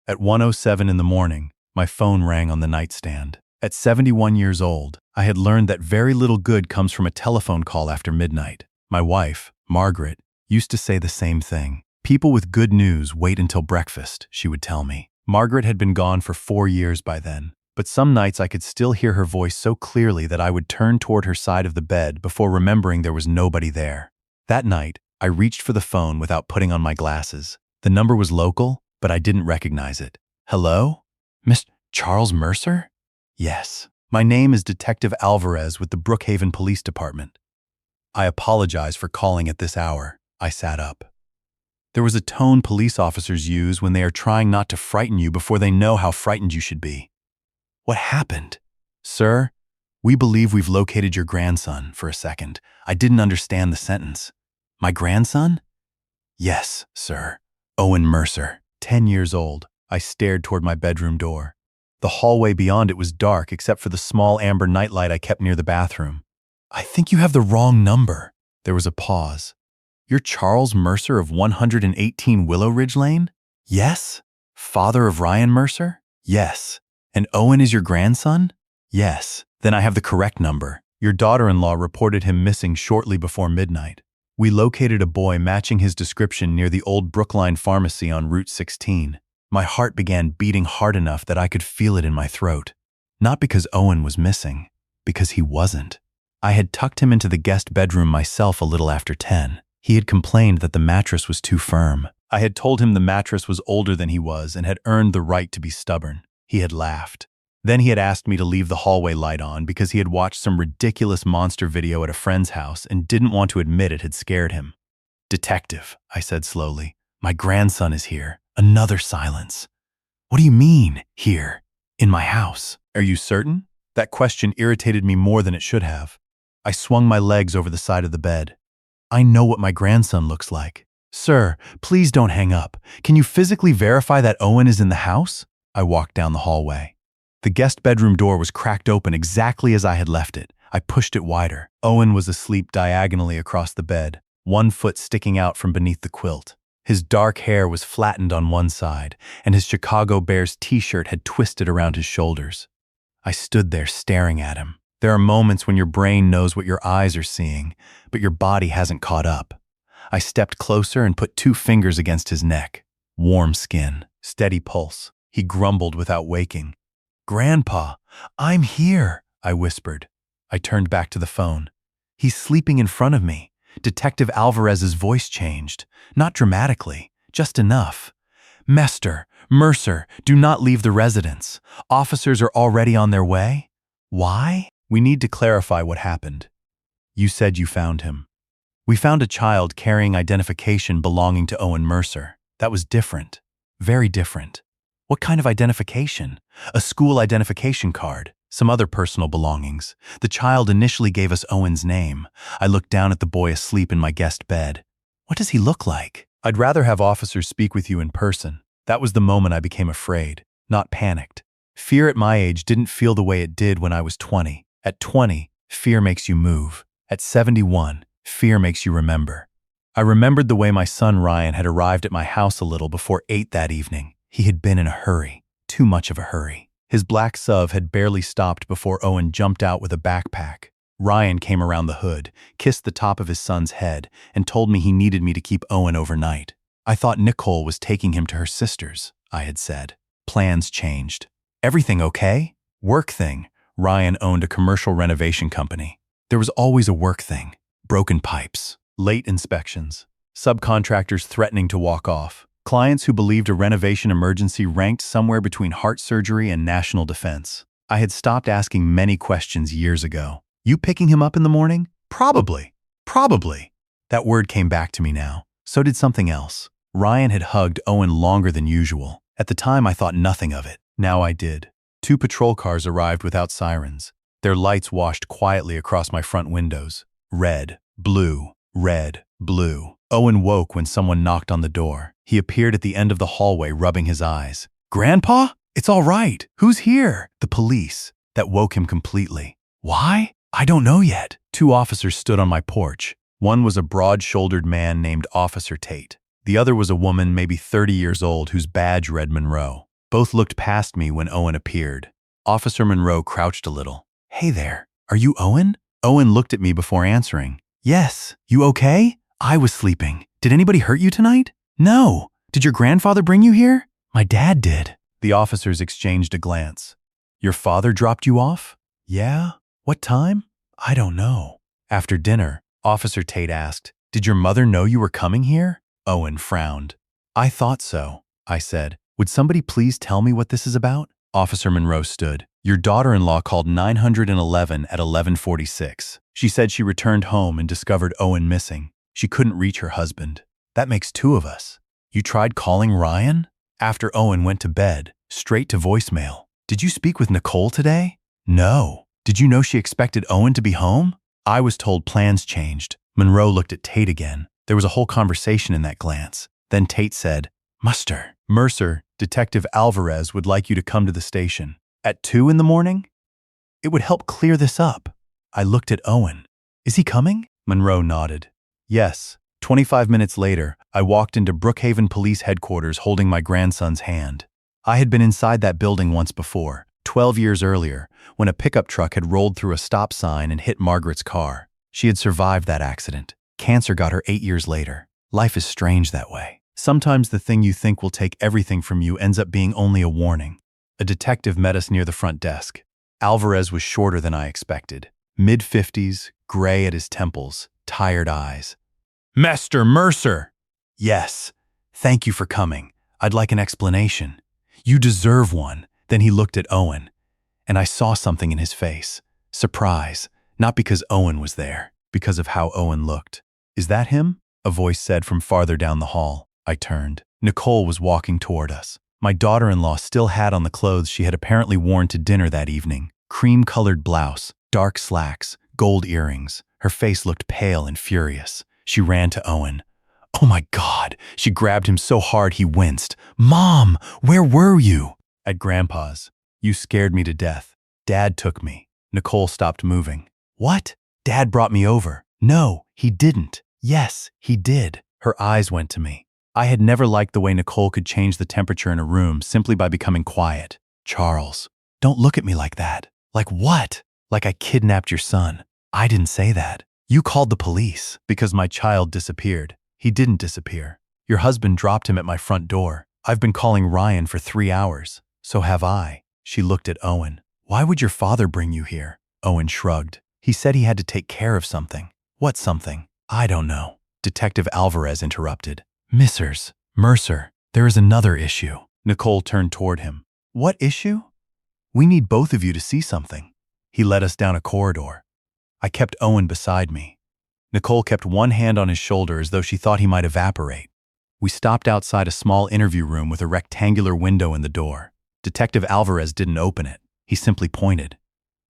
At 1:07 in the morning, my phone rang on the nightstand. At 71 years old, I had learned that very little good comes from a telephone call after midnight. My wife, Margaret, used to say the same thing. People with good news wait until breakfast, she would tell me. Margaret had been gone for 4 years by then, but some nights I could still hear her voice so clearly that I would turn toward her side of the bed before remembering there was nobody there. That night, I reached for the phone without putting on my glasses. The number was local, but I didn't recognize it. Hello? Mr. Charles Mercer? Yes. My name is Detective Alvarez with the Brookhaven Police Department. I apologize for calling at this hour. I sat up. There was a tone police officers use when they are trying not to frighten you before they know how frightened you should be. What happened? Sir, we believe we've located your grandson. For a second, I didn't understand the sentence. My grandson? Yes, sir. Owen Mercer, 10 years old. I stared toward my bedroom door. The hallway beyond it was dark except for the small amber nightlight I kept near the bathroom. I think you have the wrong number. There was a pause. You're Charles Mercer of 118 Willow Ridge Lane? Yes. Father of Ryan Mercer? Yes. And Owen is your grandson? Yes. Then I have the correct number. Your daughter-in-law reported him missing shortly before midnight. We located a boy matching his description near the old Brookline Pharmacy on Route 16. My heart began beating hard enough that I could feel it in my throat. Not because Owen was missing, because he wasn't. I had tucked him into the guest bedroom myself a little after 10. He had complained that the mattress was too firm. I had told him the mattress was older than he was and had earned the right to be stubborn. He had laughed. Then he had asked me to leave the hallway light on because he had watched some ridiculous monster video at a friend's house and didn't want to admit it had scared him. Detective, I said slowly, my grandson is here. Another silence. What do you mean, here? In my house? Are you certain? That question irritated me more than it should have. I swung my legs over the side of the bed. I know what my grandson looks like. Sir, please don't hang up. Can you physically verify that Owen is in the house? I walked down the hallway. The guest bedroom door was cracked open exactly as I had left it. I pushed it wider. Owen was asleep diagonally across the bed, one foot sticking out from beneath the quilt. His dark hair was flattened on one side, and his Chicago Bears t-shirt had twisted around his shoulders. I stood there staring at him. There are moments when your brain knows what your eyes are seeing, but your body hasn't caught up. I stepped closer and put 2 fingers against his neck. Warm skin, steady pulse. He grumbled without waking. Grandpa, I'm here, I whispered. I turned back to the phone. He's sleeping in front of me. Detective Alvarez's voice changed. Not dramatically, just enough. Mercer, do not leave the residence. Officers are already on their way. Why? We need to clarify what happened. You said you found him. We found a child carrying identification belonging to Owen Mercer. That was different. Very different. What kind of identification? A school identification card. Some other personal belongings. The child initially gave us Owen's name. I looked down at the boy asleep in my guest bed. What does he look like? I'd rather have officers speak with you in person. That was the moment I became afraid, not panicked. Fear at my age didn't feel the way it did when I was 20. At 20, fear makes you move. At 71, fear makes you remember. I remembered the way my son Ryan had arrived at my house a little before 8 that evening. He had been in a hurry, too much of a hurry. His black SUV had barely stopped before Owen jumped out with a backpack. Ryan came around the hood, kissed the top of his son's head, and told me he needed me to keep Owen overnight. I thought Nicole was taking him to her sister's, I had said. Plans changed. Everything okay? Work thing. Ryan owned a commercial renovation company. There was always a work thing. Broken pipes, late inspections, subcontractors threatening to walk off. Clients who believed a renovation emergency ranked somewhere between heart surgery and national defense. I had stopped asking many questions years ago. You picking him up in the morning? Probably. That word came back to me now. So did something else. Ryan had hugged Owen longer than usual. At the time, I thought nothing of it. Now I did. 2 patrol cars arrived without sirens. Their lights washed quietly across my front windows. Red, blue, red, blue. Owen woke when someone knocked on the door. He appeared at the end of the hallway, rubbing his eyes. Grandpa? It's all right. Who's here? The police. That woke him completely. Why? I don't know yet. 2 officers stood on my porch. One was a broad-shouldered man named Officer Tate. The other was a woman maybe 30 years old whose badge read Monroe. Both looked past me when Owen appeared. Officer Monroe crouched a little. "Hey there, are you Owen?" Owen looked at me before answering. "Yes, you okay?" "I was sleeping. Did anybody hurt you tonight?" "No." "Did your grandfather bring you here?" "My dad did." The officers exchanged a glance. "Your father dropped you off?" "Yeah." "What time?" "I don't know." After dinner, Officer Tate asked, "Did your mother know you were coming here?" Owen frowned. "I thought so," I said. "Would somebody please tell me what this is about?" Officer Monroe stood. "Your daughter-in-law called 911 at 11:46. She said she returned home and discovered Owen missing. She couldn't reach her husband. That makes two of us." "You tried calling Ryan?" "After Owen went to bed, straight to voicemail." "Did you speak with Nicole today?" "No." "Did you know she expected Owen to be home?" "I was told plans changed." Monroe looked at Tate again. There was a whole conversation in that glance. Then Tate said, Mercer, Detective Alvarez would like you to come to the station." "At 2 in the morning?" "It would help clear this up." I looked at Owen. "Is he coming?" Monroe nodded. "Yes." 25 minutes later, I walked into Brookhaven Police Headquarters holding my grandson's hand. I had been inside that building once before, 12 years earlier, when a pickup truck had rolled through a stop sign and hit Margaret's car. She had survived that accident. Cancer got her 8 years later. Life is strange that way. Sometimes the thing you think will take everything from you ends up being only a warning. A detective met us near the front desk. Alvarez was shorter than I expected. Mid-50s, gray at his temples, tired eyes. "Mr. Mercer!" "Yes. Thank you for coming. I'd like an explanation." "You deserve one." Then he looked at Owen, and I saw something in his face. Surprise, not because Owen was there, because of how Owen looked. "Is that him?" a voice said from farther down the hall. I turned. Nicole was walking toward us. My daughter-in-law still had on the clothes she had apparently worn to dinner that evening. Cream-colored blouse, dark slacks, gold earrings. Her face looked pale and furious. She ran to Owen. "Oh my God!" She grabbed him so hard he winced. "Mom, where were you?" "At Grandpa's. You scared me to death. Dad took me." Nicole stopped moving. "What?" "Dad brought me over." "No, he didn't." "Yes, he did." Her eyes went to me. I had never liked the way Nicole could change the temperature in a room simply by becoming quiet. "Charles, don't look at me like that." "Like what?" "Like I kidnapped your son." "I didn't say that." "You called the police." "Because my child disappeared." "He didn't disappear. Your husband dropped him at my front door. I've been calling Ryan for 3 hours." "So have I." She looked at Owen. "Why would your father bring you here?" Owen shrugged. "He said he had to take care of something." "What something?" "I don't know." Detective Alvarez interrupted. "Mrs. Mercer, there is another issue." Nicole turned toward him. "What issue?" "We need both of you to see something." He led us down a corridor. I kept Owen beside me. Nicole kept one hand on his shoulder as though she thought he might evaporate. We stopped outside a small interview room with a rectangular window in the door. Detective Alvarez didn't open it. He simply pointed.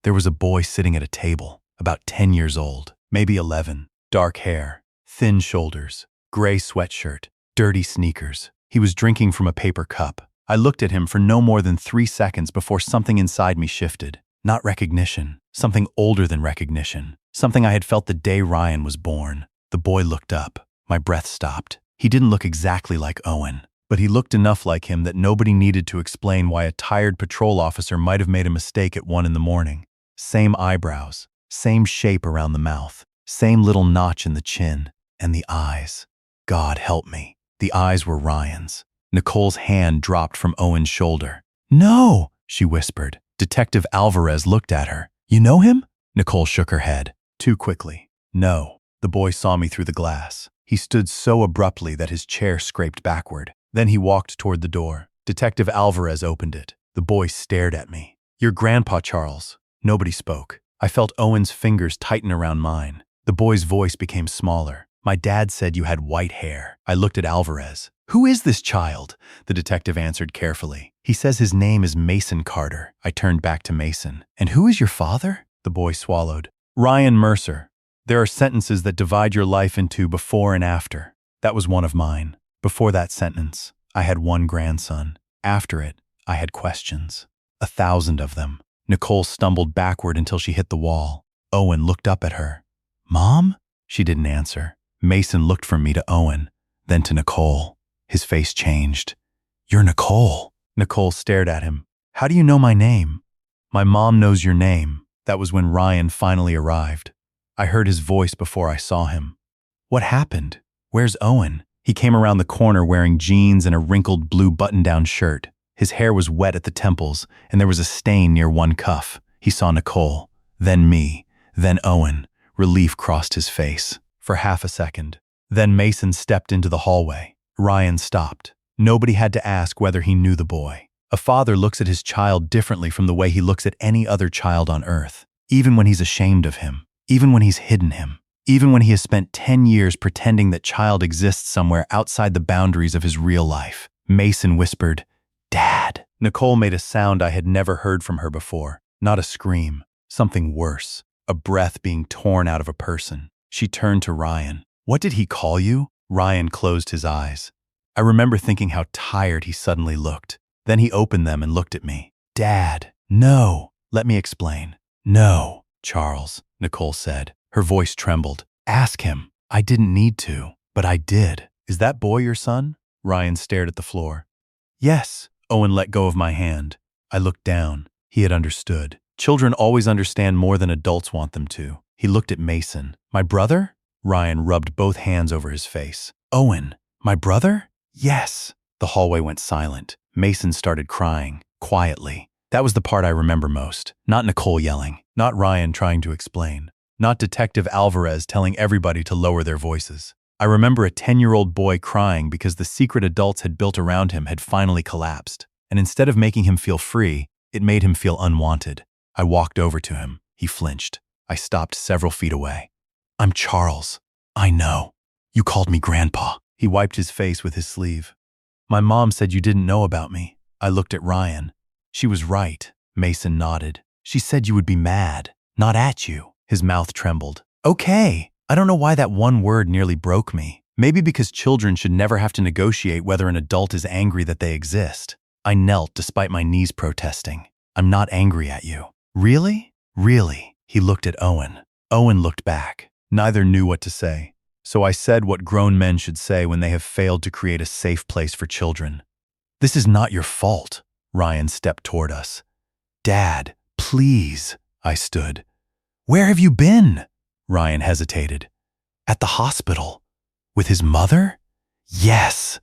There was a boy sitting at a table, about 10 years old, maybe 11, dark hair, thin shoulders, gray sweatshirt, dirty sneakers. He was drinking from a paper cup. I looked at him for no more than 3 seconds before something inside me shifted. Not recognition, something older than recognition, something I had felt the day Ryan was born. The boy looked up. My breath stopped. He didn't look exactly like Owen, but he looked enough like him that nobody needed to explain why a tired patrol officer might have made a mistake at 1 in the morning. Same eyebrows, same shape around the mouth, same little notch in the chin, and the eyes. God help me. The eyes were Ryan's. Nicole's hand dropped from Owen's shoulder. "No," she whispered. Detective Alvarez looked at her. "You know him?" Nicole shook her head. Too quickly. "No." The boy saw me through the glass. He stood so abruptly that his chair scraped backward. Then he walked toward the door. Detective Alvarez opened it. The boy stared at me. "Your grandpa, Charles." Nobody spoke. I felt Owen's fingers tighten around mine. The boy's voice became smaller. "My dad said you had white hair." I looked at Alvarez. "Who is this child?" The detective answered carefully. "He says his name is Mason Carter." I turned back to Mason. "And who is your father?" The boy swallowed. "Ryan Mercer. There are sentences that divide your life into before and after. That was one of mine. Before that sentence, I had one grandson. After it, I had questions. 1,000 of them." Nicole stumbled backward until she hit the wall. Owen looked up at her. "Mom?" She didn't answer. Mason looked from me to Owen, then to Nicole. His face changed. "You're Nicole." Nicole stared at him. How do you know my name? My mom knows your name. That was when Ryan finally arrived. I heard his voice before I saw him. What happened? Where's Owen? He came around the corner wearing jeans and a wrinkled blue button-down shirt. His hair was wet at the temples, and there was a stain near one cuff. He saw Nicole, then me, then Owen. Relief crossed his face. For half a second. Then Mason stepped into the hallway. Ryan stopped. Nobody had to ask whether he knew the boy. A father looks at his child differently from the way he looks at any other child on earth, even when he's ashamed of him, even when he's hidden him, even when he has spent 10 years pretending that child exists somewhere outside the boundaries of his real life. Mason whispered, "Dad." Nicole made a sound I had never heard from her before. Not a scream, something worse, a breath being torn out of a person. She turned to Ryan. "What did he call you?" Ryan closed his eyes. I remember thinking how tired he suddenly looked. Then he opened them and looked at me. "Dad, no." "Let me explain." "No, Charles," Nicole said. Her voice trembled. "Ask him." "I didn't need to, but I did." "Is that boy your son?" Ryan stared at the floor. "Yes." Owen let go of my hand. I looked down. He had understood. Children always understand more than adults want them to. He looked at Mason. "My brother?" Ryan rubbed both hands over his face. "Owen, my brother?" "Yes." The hallway went silent. Mason started crying, quietly. That was the part I remember most. Not Nicole yelling. Not Ryan trying to explain. Not Detective Alvarez telling everybody to lower their voices. I remember a 10-year-old boy crying because the secret adults had built around him had finally collapsed. And instead of making him feel free, it made him feel unwanted. I walked over to him. He flinched. I stopped several feet away. "I'm Charles." "I know. You called me Grandpa." He wiped his face with his sleeve. "My mom said you didn't know about me." I looked at Ryan. "She was right." Mason nodded. "She said you would be mad. Not at you." His mouth trembled. "Okay." I don't know why that one word nearly broke me. Maybe because children should never have to negotiate whether an adult is angry that they exist. I knelt despite my knees protesting. "I'm not angry at you." "Really?" "Really." He looked at Owen. Owen looked back. Neither knew what to say. So I said what grown men should say when they have failed to create a safe place for children. "This is not your fault." Ryan stepped toward us. "Dad, please." I stood. "Where have you been?" Ryan hesitated. "At the hospital." "With his mother?" "Yes."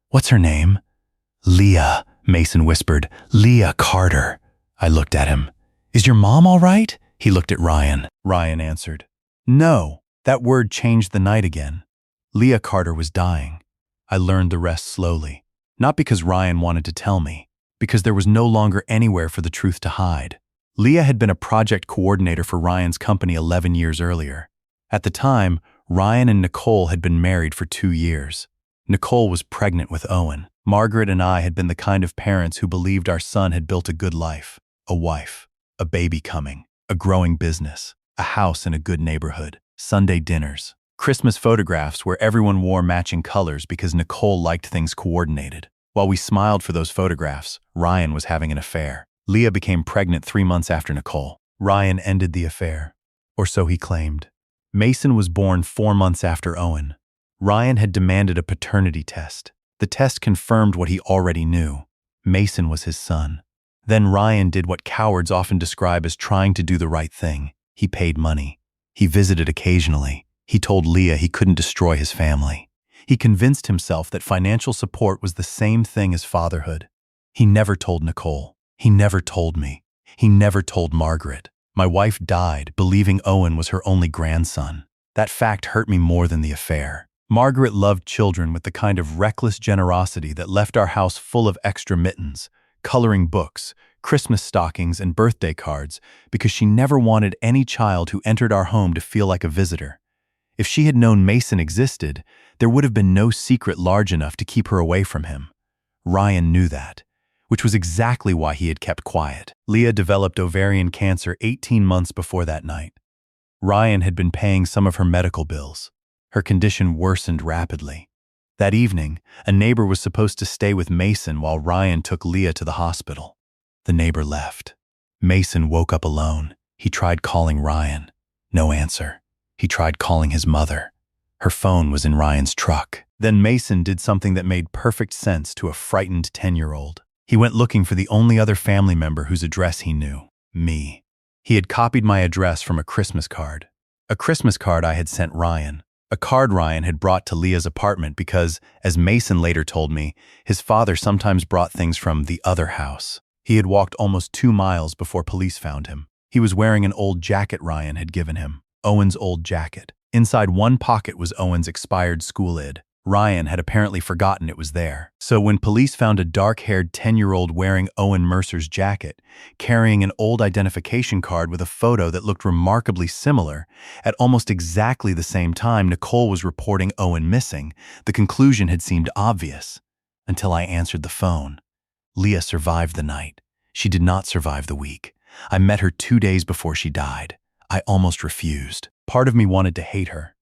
"What's her name?" "Leah," Mason whispered. "Leah Carter." I looked at him. "Is your mom all right?" He looked at Ryan. Ryan answered. "No." That word changed the night again. Leah Carter was dying. I learned the rest slowly. Not because Ryan wanted to tell me, because there was no longer anywhere for the truth to hide. Leah had been a project coordinator for Ryan's company 11 years earlier. At the time, Ryan and Nicole had been married for 2 years. Nicole was pregnant with Owen. Margaret and I had been the kind of parents who believed our son had built a good life, a wife, a baby coming, a growing business, a house in a good neighborhood. Sunday dinners, Christmas photographs where everyone wore matching colors because Nicole liked things coordinated. While we smiled for those photographs, Ryan was having an affair. Leah became pregnant 3 months after Nicole. Ryan ended the affair, or so he claimed. Mason was born 4 months after Owen. Ryan had demanded a paternity test. The test confirmed what he already knew. Mason was his son. Then Ryan did what cowards often describe as trying to do the right thing. He paid money. He visited occasionally. He told Leah he couldn't destroy his family. He convinced himself that financial support was the same thing as fatherhood. He never told Nicole. He never told me. He never told Margaret. My wife died, believing Owen was her only grandson. That fact hurt me more than the affair. Margaret loved children with the kind of reckless generosity that left our house full of extra mittens, coloring books, Christmas stockings, and birthday cards because she never wanted any child who entered our home to feel like a visitor. If she had known Mason existed, there would have been no secret large enough to keep her away from him. Ryan knew that, which was exactly why he had kept quiet. Leah developed ovarian cancer 18 months before that night. Ryan had been paying some of her medical bills. Her condition worsened rapidly. That evening, a neighbor was supposed to stay with Mason while Ryan took Leah to the hospital. The neighbor left. Mason woke up alone. He tried calling Ryan. No answer. He tried calling his mother. Her phone was in Ryan's truck. Then Mason did something that made perfect sense to a frightened 10-year-old. He went looking for the only other family member whose address he knew, me. He had copied my address from a Christmas card. A Christmas card I had sent Ryan. A card Ryan had brought to Leah's apartment because, as Mason later told me, his father sometimes brought things from the other house. He had walked almost 2 miles before police found him. He was wearing an old jacket Ryan had given him, Owen's old jacket. Inside one pocket was Owen's expired school id. Ryan had apparently forgotten it was there. So when police found a dark-haired 10-year-old wearing Owen Mercer's jacket, carrying an old identification card with a photo that looked remarkably similar, at almost exactly the same time Nicole was reporting Owen missing, the conclusion had seemed obvious. Until I answered the phone. Leah survived the night. She did not survive the week. I met her 2 days before she died. I almost refused. Part of me wanted to hate her.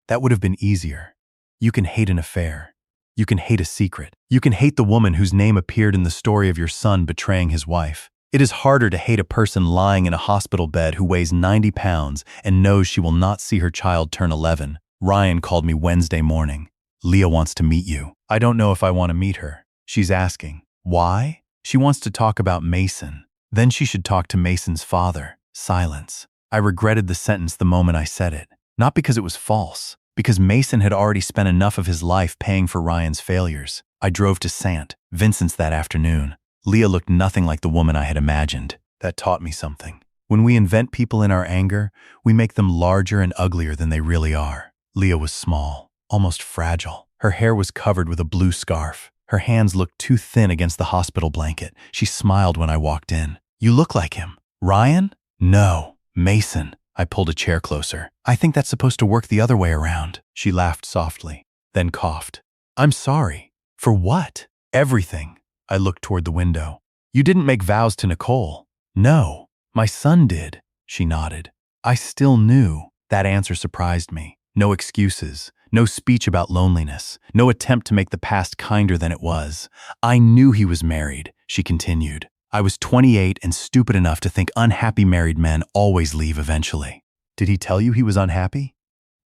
That would have been easier. You can hate an affair. You can hate a secret. You can hate the woman whose name appeared in the story of your son betraying his wife. It is harder to hate a person lying in a hospital bed who weighs 90 pounds and knows she will not see her child turn 11. Ryan called me Wednesday morning. Leah wants to meet you. I don't know if I want to meet her. She's asking. Why? She wants to talk about Mason. Then she should talk to Mason's father. Silence. I regretted the sentence the moment I said it. Not because it was false. Because Mason had already spent enough of his life paying for Ryan's failures. I drove to St. Vincent's that afternoon. Leah looked nothing like the woman I had imagined. That taught me something. When we invent people in our anger, we make them larger and uglier than they really are. Leah was small, almost fragile. Her hair was covered with a blue scarf. Her hands looked too thin against the hospital blanket. She smiled when I walked in. You look like him. Ryan? No, Mason. I pulled a chair closer. I think that's supposed to work the other way around. She laughed softly, then coughed. I'm sorry. For what? Everything. I looked toward the window. You didn't make vows to Nicole. No, my son did. She nodded. I still knew. That answer surprised me. No excuses. No speech about loneliness. No attempt to make the past kinder than it was. I knew he was married, she continued. I was 28 and stupid enough to think unhappy married men always leave eventually. Did he tell you he was unhappy?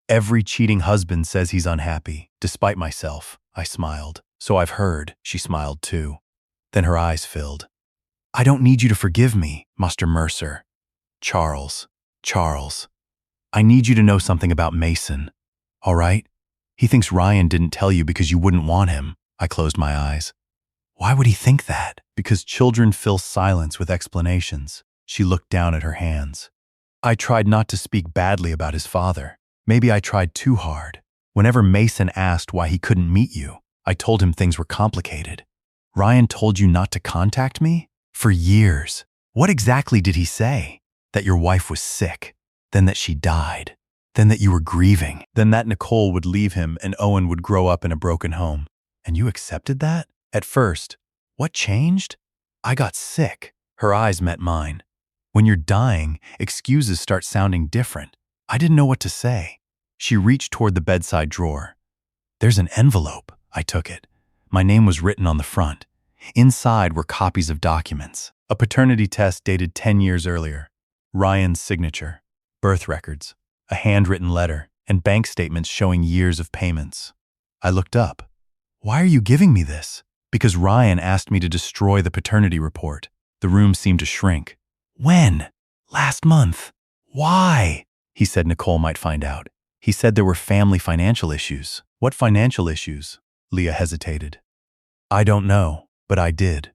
Every cheating husband says he's unhappy, despite myself. I smiled. So I've heard. She smiled too. Then her eyes filled. I don't need you to forgive me, Master Mercer. Charles. I need you to know something about Mason. All right? He thinks Ryan didn't tell you because you wouldn't want him. I closed my eyes. Why would he think that? Because children fill silence with explanations. She looked down at her hands. I tried not to speak badly about his father. Maybe I tried too hard. Whenever Mason asked why he couldn't meet you, I told him things were complicated. Ryan told you not to contact me? For years. What exactly did he say? That your wife was sick. Then that she died. Then that you were grieving. Then that Nicole would leave him and Owen would grow up in a broken home. And you accepted that? At first. What changed? I got sick. Her eyes met mine. When you're dying, excuses start sounding different. I didn't know what to say. She reached toward the bedside drawer. There's an envelope. I took it. My name was written on the front. Inside were copies of documents. A paternity test dated 10 years earlier. Ryan's signature. Birth records. A handwritten letter. And bank statements showing years of payments. I looked up. Why are you giving me this? Because Ryan asked me to destroy the paternity report. The room seemed to shrink. When? Last month. Why? He said Nicole might find out. He said there were family financial issues. What financial issues? Leah hesitated. I don't know, but I did.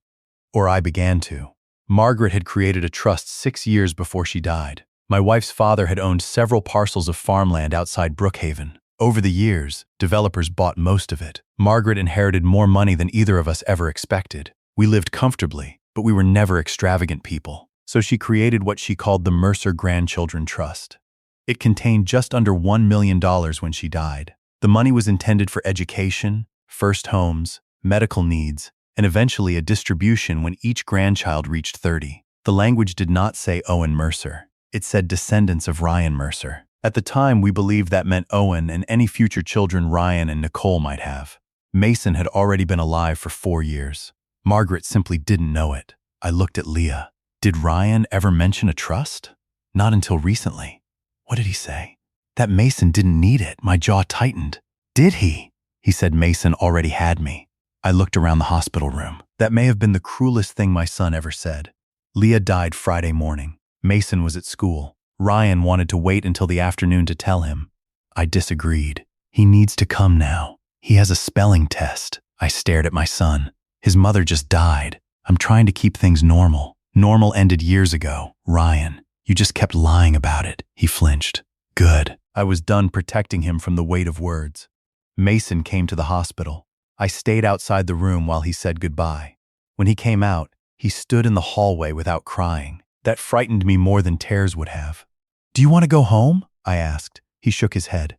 Or I began to. Margaret had created a trust 6 years before she died. My wife's father had owned several parcels of farmland outside Brookhaven. Over the years, developers bought most of it. Margaret inherited more money than either of us ever expected. We lived comfortably, but we were never extravagant people. So she created what she called the Mercer Grandchildren Trust. It contained just under $1 million when she died. The money was intended for education, first homes, medical needs, and eventually a distribution when each grandchild reached 30. The language did not say Owen Mercer. It said descendants of Ryan Mercer. At the time, we believed that meant Owen and any future children Ryan and Nicole might have. Mason had already been alive for 4 years. Margaret simply didn't know it. I looked at Leah. Did Ryan ever mention a trust? Not until recently. What did he say? That Mason didn't need it. My jaw tightened. Did he? He said Mason already had me. I looked around the hospital room. That may have been the cruelest thing my son ever said. Leah died Friday morning. Mason was at school. Ryan wanted to wait until the afternoon to tell him. I disagreed. He needs to come now. He has a spelling test. I stared at my son. His mother just died. I'm trying to keep things normal. Normal ended years ago. Ryan, you just kept lying about it. He flinched. Good. I was done protecting him from the weight of words. Mason came to the hospital. I stayed outside the room while he said goodbye. When he came out, he stood in the hallway without crying. That frightened me more than tears would have. Do you want to go home? I asked. He shook his head.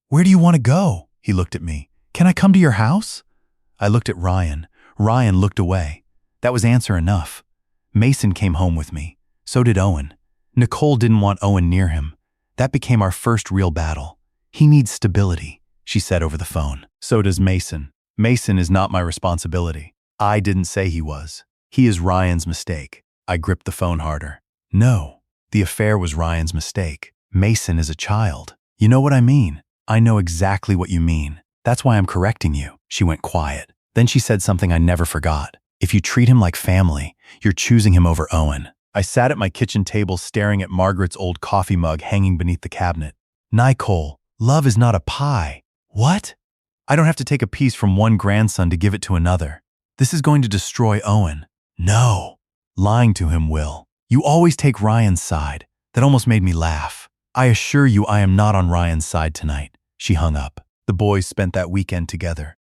Where do you want to go? He looked at me. Can I come to your house? I looked at Ryan. Ryan looked away. That was answer enough. Mason came home with me. So did Owen. Nicole didn't want Owen near him. That became our first real battle. He needs stability, she said over the phone. So does Mason. Mason is not my responsibility. I didn't say he was. He is Ryan's mistake. I gripped the phone harder. No, the affair was Ryan's mistake. Mason is a child. You know what I mean? I know exactly what you mean. That's why I'm correcting you. She went quiet. Then she said something I never forgot. If you treat him like family, you're choosing him over Owen. I sat at my kitchen table staring at Margaret's old coffee mug hanging beneath the cabinet. Nicole, love is not a pie. What? I don't have to take a piece from one grandson to give it to another. This is going to destroy Owen. No. Lying to him will. You always take Ryan's side. That almost made me laugh. I assure you I am not on Ryan's side tonight. She hung up. The boys spent that weekend together.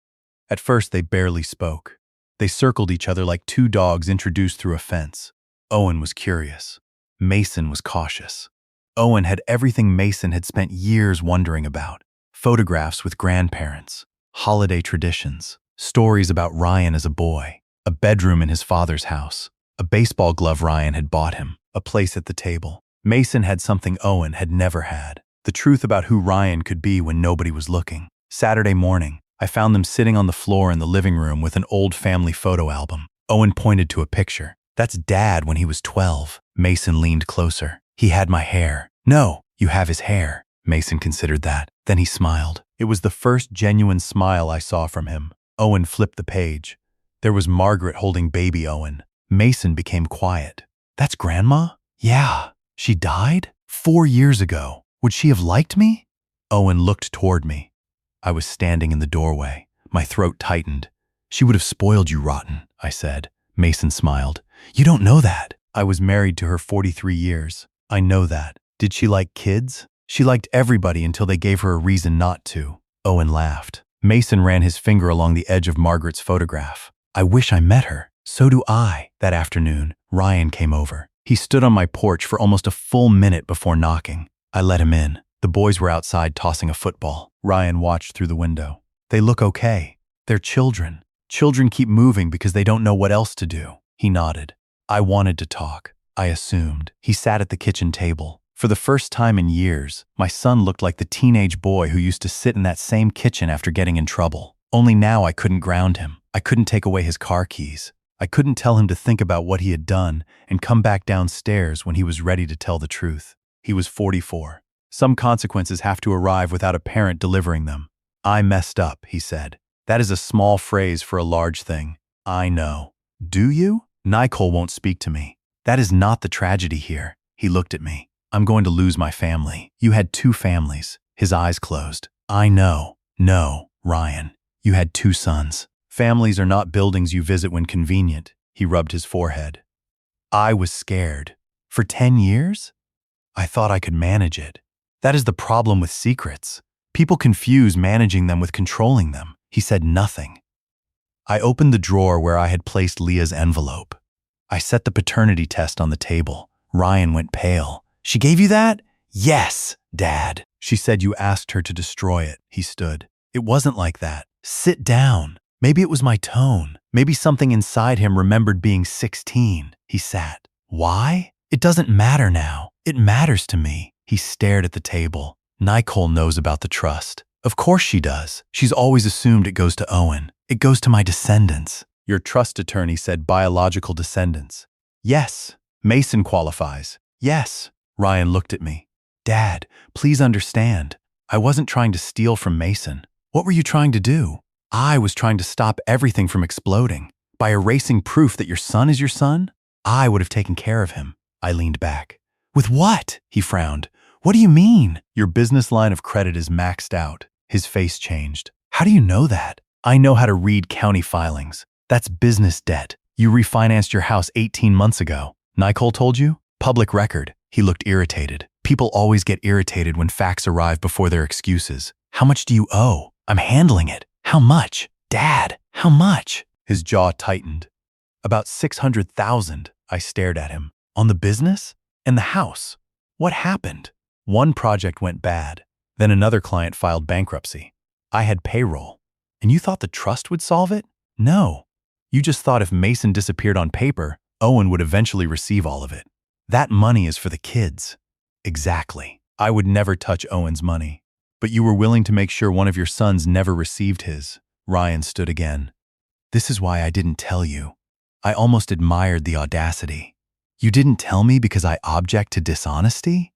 At first they barely spoke. They circled each other like two dogs introduced through a fence. Owen was curious. Mason was cautious. Owen had everything Mason had spent years wondering about. Photographs with grandparents, holiday traditions, stories about Ryan as a boy, a bedroom in his father's house, a baseball glove Ryan had bought him, a place at the table. Mason had something Owen had never had. The truth about who Ryan could be when nobody was looking. Saturday morning, I found them sitting on the floor in the living room with an old family photo album. Owen pointed to a picture. That's Dad when he was 12. Mason leaned closer. He had my hair. No, you have his hair. Mason considered that. Then he smiled. It was the first genuine smile I saw from him. Owen flipped the page. There was Margaret holding baby Owen. Mason became quiet. That's Grandma? Yeah. She died? 4 years ago. Would she have liked me? Owen looked toward me. I was standing in the doorway. My throat tightened. She would have spoiled you rotten, I said. Mason smiled. You don't know that. I was married to her 43 years. I know that. Did she like kids? She liked everybody until they gave her a reason not to. Owen laughed. Mason ran his finger along the edge of Margaret's photograph. I wish I met her. So do I. That afternoon, Ryan came over. He stood on my porch for almost a full minute before knocking. I let him in. The boys were outside tossing a football. Ryan watched through the window. They look okay. They're children. Children keep moving because they don't know what else to do. He nodded. I wanted to talk. I assumed. He sat at the kitchen table. For the first time in years, my son looked like the teenage boy who used to sit in that same kitchen after getting in trouble. Only now I couldn't ground him. I couldn't take away his car keys. I couldn't tell him to think about what he had done and come back downstairs when he was ready to tell the truth. He was 44. Some consequences have to arrive without a parent delivering them. I messed up, he said. That is a small phrase for a large thing. I know. Do you? Nicole won't speak to me. That is not the tragedy here. He looked at me. I'm going to lose my family. You had 2 families. His eyes closed. I know. No, Ryan. You had 2 sons. Families are not buildings you visit when convenient. He rubbed his forehead. I was scared. For 10 years? I thought I could manage it. That is the problem with secrets. People confuse managing them with controlling them. He said nothing. I opened the drawer where I had placed Leah's envelope. I set the paternity test on the table. Ryan went pale. She gave you that? Yes, Dad. She said you asked her to destroy it. He stood. It wasn't like that. Sit down. Maybe it was my tone. Maybe something inside him remembered being 16. He sat. Why? It doesn't matter now. It matters to me. He stared at the table. Nicole knows about the trust. Of course she does. She's always assumed it goes to Owen. It goes to my descendants. Your trust attorney said biological descendants. Yes. Mason qualifies. Yes. Ryan looked at me. Dad, please understand. I wasn't trying to steal from Mason. What were you trying to do? I was trying to stop everything from exploding. By erasing proof that your son is your son? I would have taken care of him. I leaned back. With what? He frowned. What do you mean? Your business line of credit is maxed out. His face changed. How do you know that? I know how to read county filings. That's business debt. You refinanced your house 18 months ago. Nicole told you? Public record. He looked irritated. People always get irritated when facts arrive before their excuses. How much do you owe? I'm handling it. How much? Dad, how much? His jaw tightened. About $600,000. I stared at him. On the business? And the house? What happened? One project went bad. Then another client filed bankruptcy. I had payroll. And you thought the trust would solve it? No. You just thought if Mason disappeared on paper, Owen would eventually receive all of it. That money is for the kids. Exactly. I would never touch Owen's money. But you were willing to make sure one of your sons never received his. Ryan stood again. This is why I didn't tell you. I almost admired the audacity. You didn't tell me because I object to dishonesty?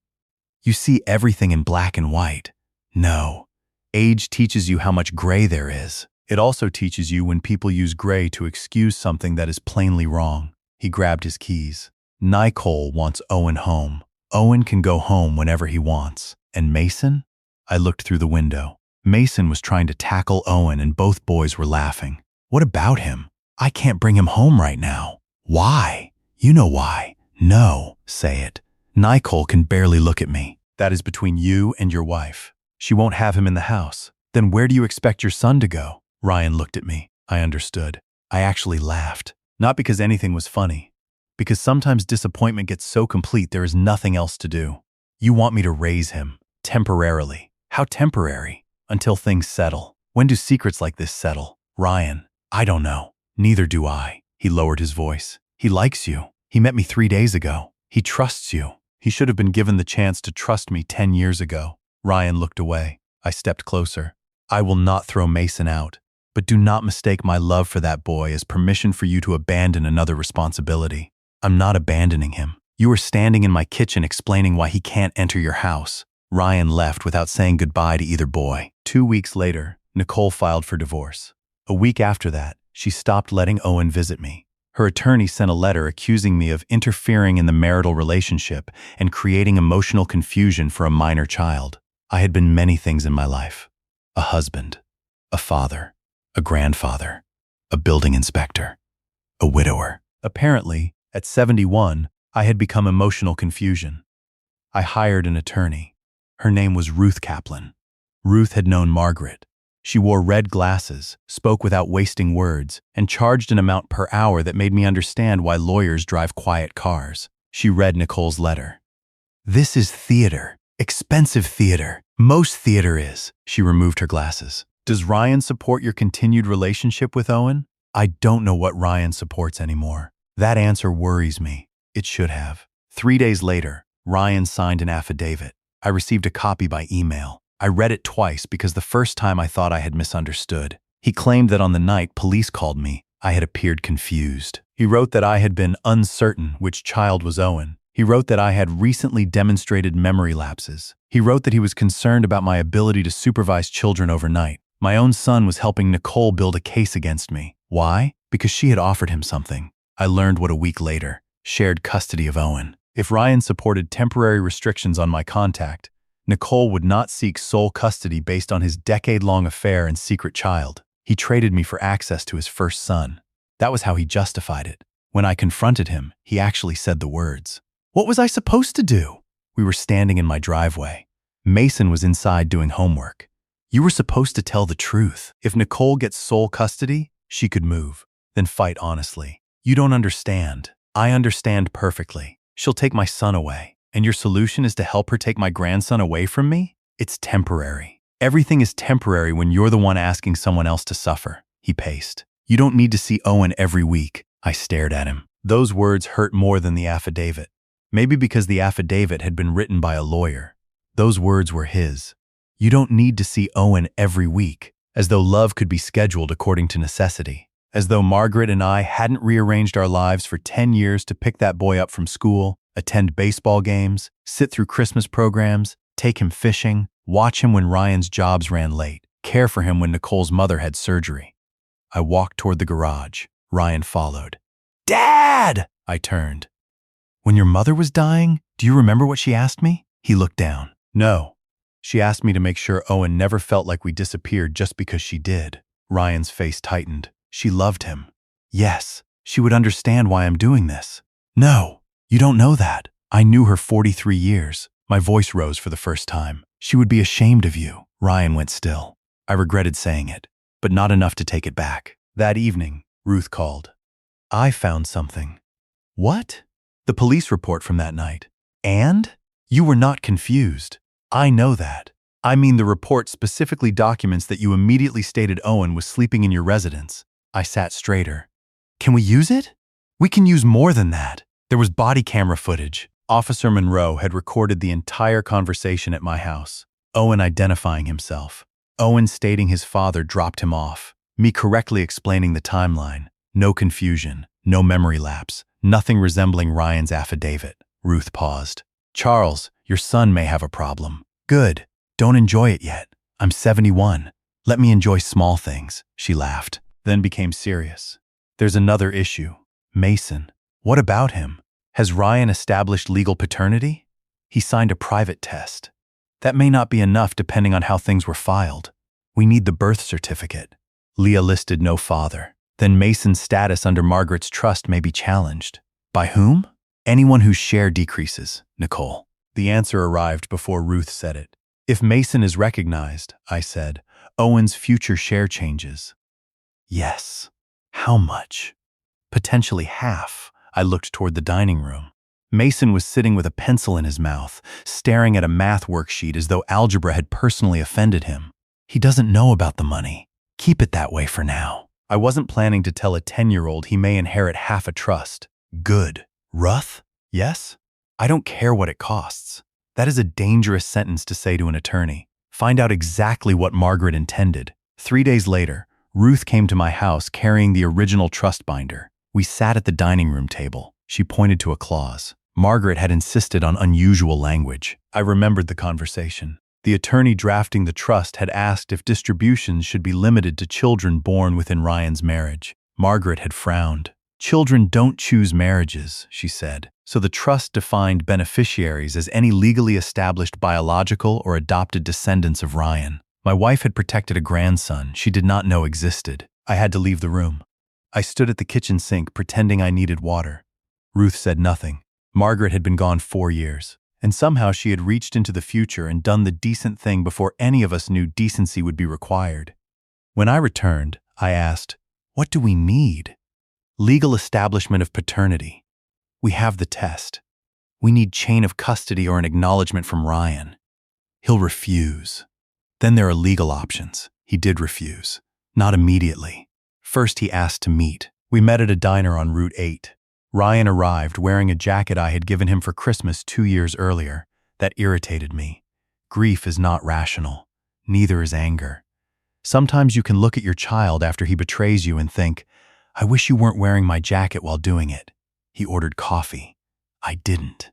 You see everything in black and white. No. Age teaches you how much gray there is. It also teaches you when people use gray to excuse something that is plainly wrong. He grabbed his keys. Nicole wants Owen home. Owen can go home whenever he wants. And Mason? I looked through the window. Mason was trying to tackle Owen and both boys were laughing. What about him? I can't bring him home right now. Why? You know why. No, say it. Nicole can barely look at me. That is between you and your wife. She won't have him in the house. Then where do you expect your son to go? Ryan looked at me. I understood. I actually laughed. Not because anything was funny. Because sometimes disappointment gets so complete there is nothing else to do. You want me to raise him. Temporarily. How temporary? Until things settle. When do secrets like this settle? Ryan, I don't know. Neither do I. He lowered his voice. He likes you. He met me 3 days ago. He trusts you. He should have been given the chance to trust me 10 years ago. Ryan looked away. I stepped closer. I will not throw Mason out. But do not mistake my love for that boy as permission for you to abandon another responsibility. I'm not abandoning him. You were standing in my kitchen explaining why he can't enter your house. Ryan left without saying goodbye to either boy. 2 weeks later, Nicole filed for divorce. A week after that, she stopped letting Owen visit me. Her attorney sent a letter accusing me of interfering in the marital relationship and creating emotional confusion for a minor child. I had been many things in my life. A husband, a father, a grandfather, a building inspector, a widower. Apparently, at 71, I had become emotional confusion. I hired an attorney. Her name was Ruth Kaplan. Ruth had known Margaret. She wore red glasses, spoke without wasting words, and charged an amount per hour that made me understand why lawyers drive quiet cars. She read Nicole's letter. This is theater. Expensive theater. Most theater is. She removed her glasses. Does Ryan support your continued relationship with Owen? I don't know what Ryan supports anymore. That answer worries me. It should have. 3 days later, Ryan signed an affidavit. I received a copy by email. I read it twice because the first time I thought I had misunderstood. He claimed that on the night police called me, I had appeared confused. He wrote that I had been uncertain which child was Owen. He wrote that I had recently demonstrated memory lapses. He wrote that he was concerned about my ability to supervise children overnight. My own son was helping Nicole build a case against me. Why? Because she had offered him something. I learned what a week later. Shared custody of Owen. If Ryan supported temporary restrictions on my contact, Nicole would not seek sole custody based on his decade-long affair and secret child. He traded me for access to his first son. That was how he justified it. When I confronted him, he actually said the words. What was I supposed to do? We were standing in my driveway. Mason was inside doing homework. You were supposed to tell the truth. If Nicole gets sole custody, she could move. Then fight honestly. You don't understand. I understand perfectly. She'll take my son away. And your solution is to help her take my grandson away from me? It's temporary. Everything is temporary when you're the one asking someone else to suffer. He paced. You don't need to see Owen every week. I stared at him. Those words hurt more than the affidavit. Maybe because the affidavit had been written by a lawyer. Those words were his. You don't need to see Owen every week, as though love could be scheduled according to necessity. As though Margaret and I hadn't rearranged our lives for 10 years to pick that boy up from school, attend baseball games, sit through Christmas programs, take him fishing, watch him when Ryan's jobs ran late, care for him when Nicole's mother had surgery. I walked toward the garage. Ryan followed. Dad! I turned. When your mother was dying, do you remember what she asked me? He looked down. No. She asked me to make sure Owen never felt like we disappeared just because she did. Ryan's face tightened. She loved him. Yes, she would understand why I'm doing this. No, you don't know that. I knew her 43 years. My voice rose for the first time. She would be ashamed of you. Ryan went still. I regretted saying it, but not enough to take it back. That evening, Ruth called. I found something. What? The police report from that night. And? You were not confused. I know that. I mean, the report specifically documents that you immediately stated Owen was sleeping in your residence. I sat straighter. Can we use it? We can use more than that. There was body camera footage. Officer Monroe had recorded the entire conversation at my house. Owen identifying himself. Owen stating his father dropped him off. Me correctly explaining the timeline. No confusion, no memory lapse, nothing resembling Ryan's affidavit. Ruth paused. Charles, your son may have a problem. Good. Don't enjoy it yet. I'm 71. Let me enjoy small things, she laughed, then became serious. There's another issue. Mason. What about him? Has Ryan established legal paternity? He signed a private test. That may not be enough depending on how things were filed. We need the birth certificate. Leah listed no father. Then Mason's status under Margaret's trust may be challenged. By whom? Anyone whose share decreases, Nicole. The answer arrived before Ruth said it. If Mason is recognized, I said, Owen's future share changes. Yes. How much? Potentially half. I looked toward the dining room. Mason was sitting with a pencil in his mouth, staring at a math worksheet as though algebra had personally offended him. He doesn't know about the money. Keep it that way for now. I wasn't planning to tell a 10-year-old he may inherit half a trust. Good. Ruth? Yes? I don't care what it costs. That is a dangerous sentence to say to an attorney. Find out exactly what Margaret intended. 3 days later, Ruth came to my house carrying the original trust binder. We sat at the dining room table. She pointed to a clause. Margaret had insisted on unusual language. I remembered the conversation. The attorney drafting the trust had asked if distributions should be limited to children born within Ryan's marriage. Margaret had frowned. Children don't choose marriages, she said, so the trust defined beneficiaries as any legally established biological or adopted descendants of Ryan. My wife had protected a grandson she did not know existed. I had to leave the room. I stood at the kitchen sink pretending I needed water. Ruth said nothing. Margaret had been gone 4 years, and somehow she had reached into the future and done the decent thing before any of us knew decency would be required. When I returned, I asked, what do we need? Legal establishment of paternity. We have the test. We need chain of custody or an acknowledgement from Ryan. He'll refuse. Then there are legal options. He did refuse. Not immediately. First he asked to meet. We met at a diner on Route 8. Ryan arrived wearing a jacket I had given him for Christmas 2 years earlier. That irritated me. Grief is not rational. Neither is anger. Sometimes you can look at your child after he betrays you and think, I wish you weren't wearing my jacket while doing it. He ordered coffee. I didn't.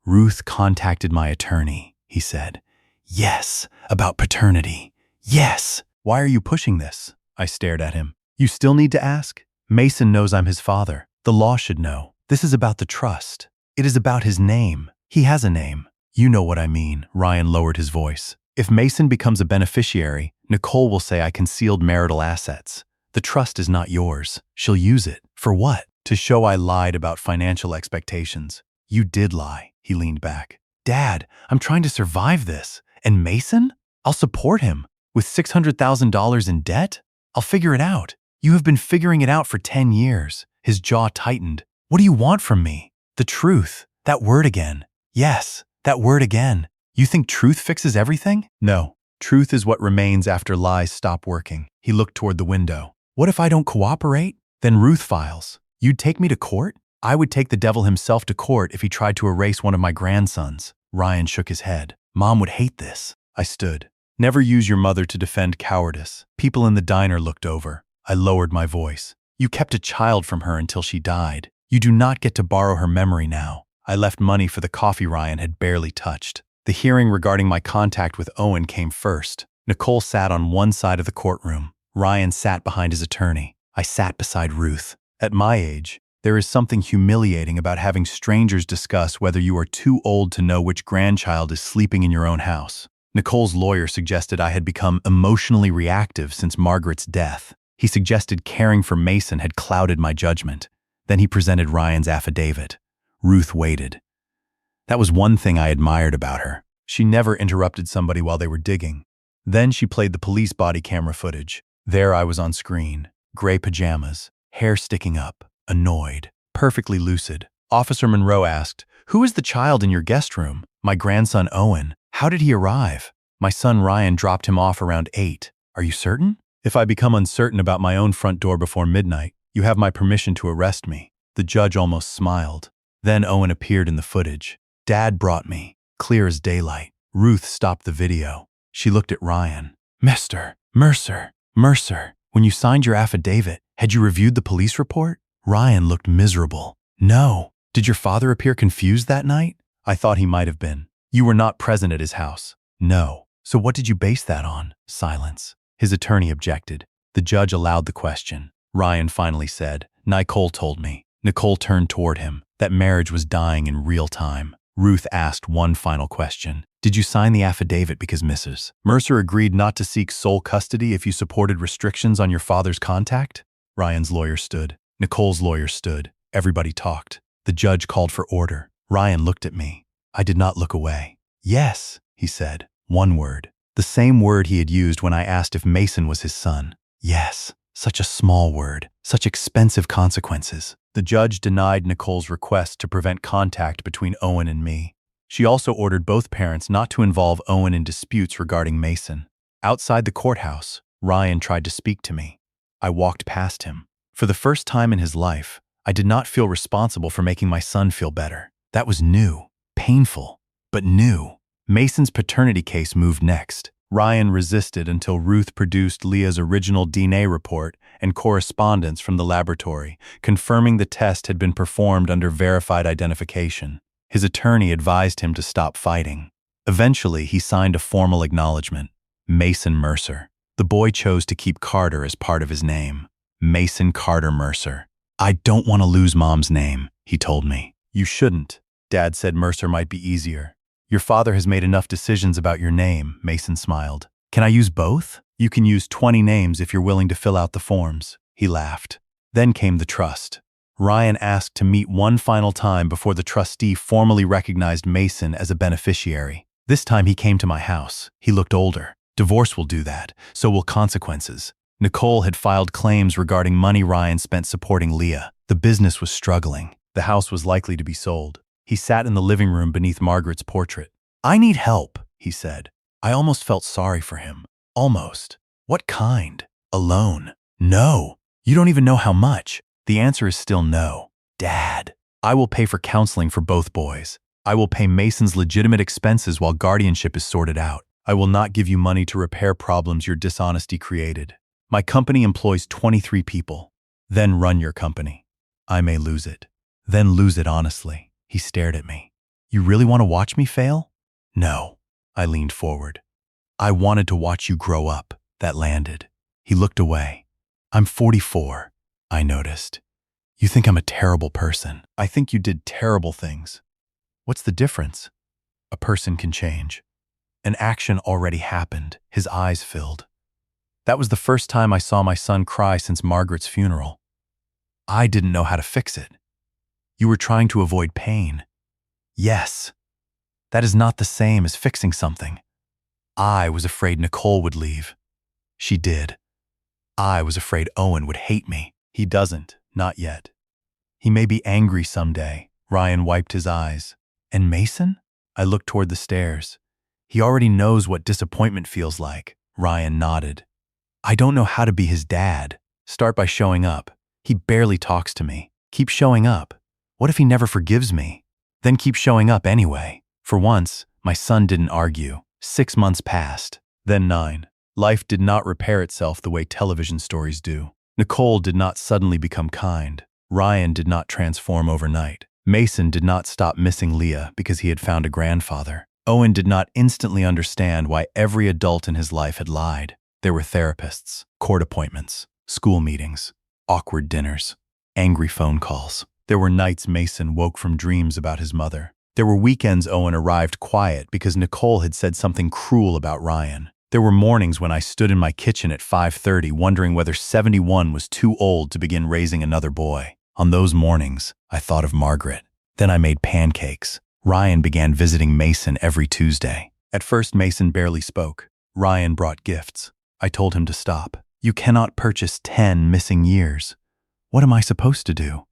Ruth contacted my attorney, he said. Yes, about paternity. Yes. Why are you pushing this? I stared at him. You still need to ask? Mason knows I'm his father. The law should know. This is about the trust. It is about his name. He has a name. You know what I mean. Ryan lowered his voice. If Mason becomes a beneficiary, Nicole will say I concealed marital assets. The trust is not yours. She'll use it. For what? To show I lied about financial expectations. You did lie. He leaned back. Dad, I'm trying to survive this. And Mason? I'll support him. With $600,000 in debt? I'll figure it out. You have been figuring it out for 10 years. His jaw tightened. What do you want from me? The truth. That word again. Yes, that word again. You think truth fixes everything? No. Truth is what remains after lies stop working. He looked toward the window. What if I don't cooperate? Then Ruth files. You'd take me to court? I would take the devil himself to court if he tried to erase one of my grandsons. Ryan shook his head. Mom would hate this. I stood. Never use your mother to defend cowardice. People in the diner looked over. I lowered my voice. You kept a child from her until she died. You do not get to borrow her memory now. I left money for the coffee Ryan had barely touched. The hearing regarding my contact with Owen came first. Nicole sat on one side of the courtroom. Ryan sat behind his attorney. I sat beside Ruth. At my age, there is something humiliating about having strangers discuss whether you are too old to know which grandchild is sleeping in your own house. Nicole's lawyer suggested I had become emotionally reactive since Margaret's death. He suggested caring for Mason had clouded my judgment. Then he presented Ryan's affidavit. Ruth waited. That was one thing I admired about her. She never interrupted somebody while they were digging. Then she played the police body camera footage. There I was on screen, gray pajamas, hair sticking up, annoyed, perfectly lucid. Officer Monroe asked, "Who is the child in your guest room?" "My grandson Owen." "How did he arrive?" "My son Ryan dropped him off around 8. "Are you certain?" "If I become uncertain about my own front door before midnight, you have my permission to arrest me." The judge almost smiled. Then Owen appeared in the footage. "Dad brought me," clear as daylight. Ruth stopped the video. She looked at Ryan. "Mr. Mercer, when you signed your affidavit, had you reviewed the police report?" Ryan looked miserable. "No." "Did your father appear confused that night?" "I thought he might have been." "You were not present at his house?" "No." "So what did you base that on?" Silence. His attorney objected. The judge allowed the question. Ryan finally said, "Nicole told me." Nicole turned toward him. That marriage was dying in real time. Ruth asked one final question. "Did you sign the affidavit because Mrs. Mercer agreed not to seek sole custody if you supported restrictions on your father's contact?" Ryan's lawyer stood. Nicole's lawyer stood. Everybody talked. The judge called for order. Ryan looked at me. I did not look away. "Yes," he said. One word. The same word he had used when I asked if Mason was his son. Yes. Such a small word. Such expensive consequences. The judge denied Nicole's request to prevent contact between Owen and me. She also ordered both parents not to involve Owen in disputes regarding Mason. Outside the courthouse, Ryan tried to speak to me. I walked past him. For the first time in his life, I did not feel responsible for making my son feel better. That was new, painful, but new. Mason's paternity case moved next. Ryan resisted until Ruth produced Leah's original DNA report and correspondence from the laboratory, confirming the test had been performed under verified identification. His attorney advised him to stop fighting. Eventually, he signed a formal acknowledgement. Mason Mercer. The boy chose to keep Carter as part of his name. Mason Carter Mercer. "I don't want to lose Mom's name," he told me. "You shouldn't." Dad said Mercer might be easier. "Your father has made enough decisions about your name," Mason smiled. "Can I use both?" "You can use 20 names if you're willing to fill out the forms." He laughed. Then came the trust. Ryan asked to meet one final time before the trustee formally recognized Mason as a beneficiary. This time he came to my house. He looked older. Divorce will do that, so will consequences. Nicole had filed claims regarding money Ryan spent supporting Leah. The business was struggling. The house was likely to be sold. He sat in the living room beneath Margaret's portrait. "I need help," he said. I almost felt sorry for him. Almost. What kind? Alone. No. You don't even know how much. The answer is still no. Dad. I will pay for counseling for both boys. I will pay Mason's legitimate expenses while guardianship is sorted out. I will not give you money to repair problems your dishonesty created. My company employs 23 people. Then run your company. I may lose it. Then lose it honestly. He stared at me. "You really want to watch me fail?" "No." I leaned forward. "I wanted to watch you grow up." That landed. He looked away. "I'm 44, I noticed. You think I'm a terrible person. I think you did terrible things. What's the difference? A person can change. An action already happened." His eyes filled. "That was the first time I saw my son cry since Margaret's funeral. I didn't know how to fix it. You were trying to avoid pain." "Yes. That is not the same as fixing something. I was afraid Nicole would leave. She did. I was afraid Owen would hate me. He doesn't, not yet. He may be angry someday." Ryan wiped his eyes. "And Mason?" I looked toward the stairs. "He already knows what disappointment feels like." Ryan nodded. "I don't know how to be his dad. Start by showing up. He barely talks to me. Keep showing up. What if he never forgives me? Then keep showing up anyway." For once, my son didn't argue. 6 months passed. Then 9. Life did not repair itself the way television stories do. Nicole did not suddenly become kind. Ryan did not transform overnight. Mason did not stop missing Leah because he had found a grandfather. Owen did not instantly understand why every adult in his life had lied. There were therapists, court appointments, school meetings, awkward dinners, angry phone calls. There were nights Mason woke from dreams about his mother. There were weekends Owen arrived quiet because Nicole had said something cruel about Ryan. There were mornings when I stood in my kitchen at 5:30 wondering whether 71 was too old to begin raising another boy. On those mornings, I thought of Margaret. Then I made pancakes. Ryan began visiting Mason every Tuesday. At first, Mason barely spoke. Ryan brought gifts. I told him to stop. You cannot purchase 10 missing years. What am I supposed to do?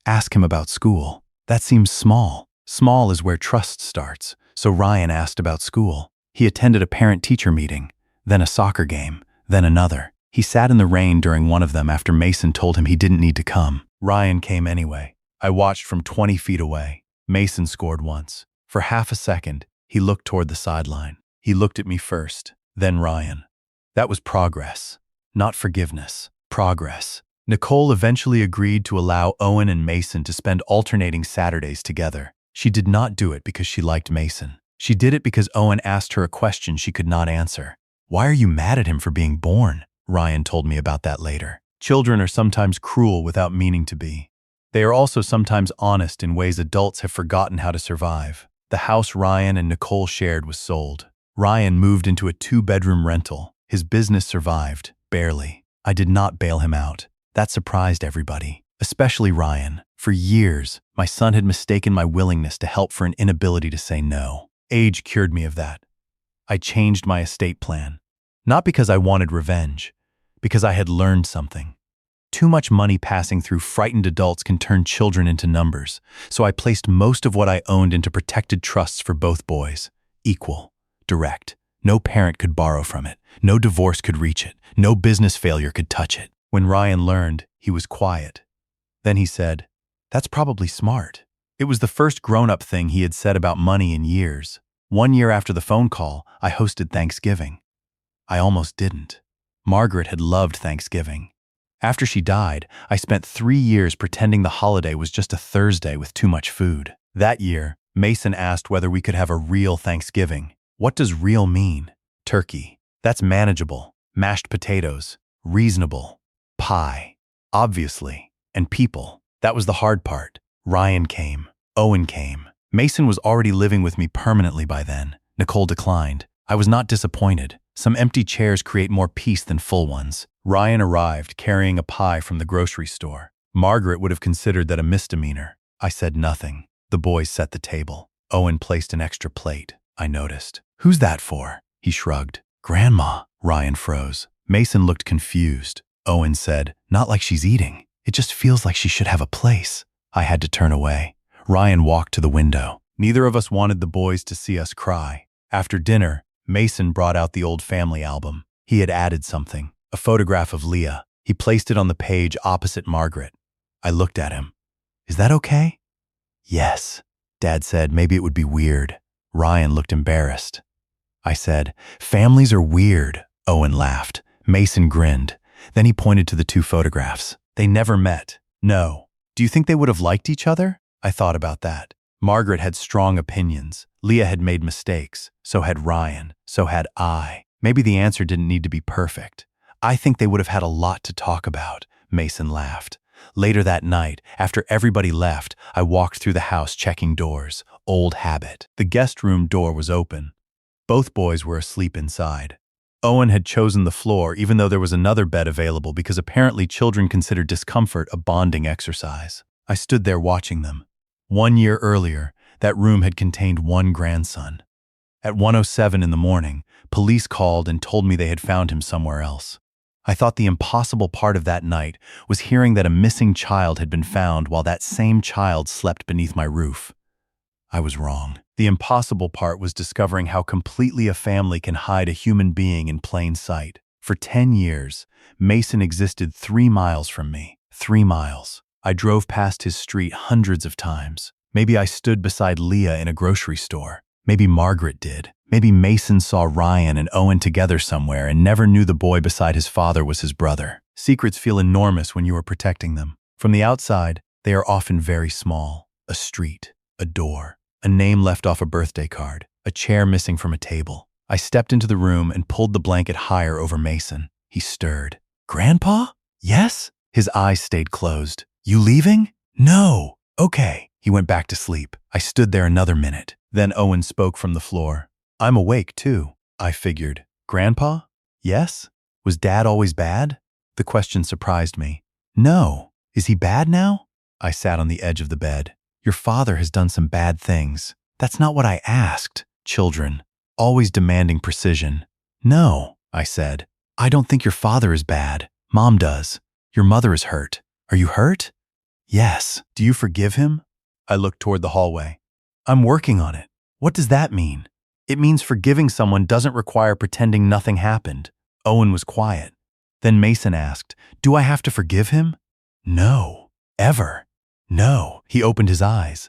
Ask him about school. That seems small. Small is where trust starts. So Ryan asked about school. He attended a parent-teacher meeting, then a soccer game, then another. He sat in the rain during one of them after Mason told him he didn't need to come. Ryan came anyway. I watched from 20 feet away. Mason scored once. For half a second, he looked toward the sideline. He looked at me first, then Ryan. That was progress, not forgiveness. Progress. Nicole eventually agreed to allow Owen and Mason to spend alternating Saturdays together. She did not do it because she liked Mason. She did it because Owen asked her a question she could not answer. Why are you mad at him for being born? Ryan told me about that later. Children are sometimes cruel without meaning to be. They are also sometimes honest in ways adults have forgotten how to survive. The house Ryan and Nicole shared was sold. Ryan moved into a 2-bedroom rental. His business survived, barely. I did not bail him out. That surprised everybody, especially Ryan. For years, my son had mistaken my willingness to help for an inability to say no. Age cured me of that. I changed my estate plan. Not because I wanted revenge, because I had learned something. Too much money passing through frightened adults can turn children into numbers, so I placed most of what I owned into protected trusts for both boys. Equal, direct. No parent could borrow from it. No divorce could reach it. No business failure could touch it. When Ryan learned, he was quiet. Then he said, "That's probably smart." It was the first grown-up thing he had said about money in years. 1 year after the phone call, I hosted Thanksgiving. I almost didn't. Margaret had loved Thanksgiving. After she died, I spent 3 years pretending the holiday was just a Thursday with too much food. That year, Mason asked whether we could have a real Thanksgiving. What does real mean? Turkey. That's manageable. Mashed potatoes. Reasonable. Pie. Obviously. And people. That was the hard part. Ryan came. Owen came. Mason was already living with me permanently by then. Nicole declined. I was not disappointed. Some empty chairs create more peace than full ones. Ryan arrived carrying a pie from the grocery store. Margaret would have considered that a misdemeanor. I said nothing. The boys set the table. Owen placed an extra plate. I noticed. "Who's that for?" He shrugged. "Grandma." Ryan froze. Mason looked confused. Owen said, "Not like she's eating. It just feels like she should have a place." I had to turn away. Ryan walked to the window. Neither of us wanted the boys to see us cry. After dinner, Mason brought out the old family album. He had added something, a photograph of Leah. He placed it on the page opposite Margaret. I looked at him. "Is that okay?" "Yes." Dad said maybe it would be weird. Ryan looked embarrassed. I said, "Families are weird." Owen laughed. Mason grinned. Then he pointed to the 2 photographs. They never met. No. Do you think they would have liked each other? I thought about that. Margaret had strong opinions. Leah had made mistakes. So had Ryan. So had I. Maybe the answer didn't need to be perfect. I think they would have had a lot to talk about. Mason laughed. Later that night, after everybody left, I walked through the house checking doors. Old habit. The guest room door was open. Both boys were asleep inside. Owen had chosen the floor even though there was another bed available because apparently children consider discomfort a bonding exercise. I stood there watching them. 1 year earlier, that room had contained 1 grandson. At 1:07 in the morning, police called and told me they had found him somewhere else. I thought the impossible part of that night was hearing that a missing child had been found while that same child slept beneath my roof. I was wrong. The impossible part was discovering how completely a family can hide a human being in plain sight. For 10 years, Mason existed 3 miles from me. 3 miles. I drove past his street hundreds of times. Maybe I stood beside Leah in a grocery store. Maybe Margaret did. Maybe Mason saw Ryan and Owen together somewhere and never knew the boy beside his father was his brother. Secrets feel enormous when you are protecting them. From the outside, they are often very small. A street, a door, a name left off a birthday card, a chair missing from a table. I stepped into the room and pulled the blanket higher over Mason. He stirred. "Grandpa?" "Yes?" His eyes stayed closed. You leaving? No. Okay. He went back to sleep. I stood there another minute. Then Owen spoke from the floor. I'm awake, too, I figured. Grandpa? Yes? Was Dad always bad? The question surprised me. No. Is he bad now? I sat on the edge of the bed. Your father has done some bad things. That's not what I asked. Children, always demanding precision. No, I said. I don't think your father is bad. Mom does. Your mother is hurt. Are you hurt? Yes. Do you forgive him? I looked toward the hallway. I'm working on it. What does that mean? It means forgiving someone doesn't require pretending nothing happened. Owen was quiet. Then Mason asked, Do I have to forgive him? No. Ever. No. He opened his eyes.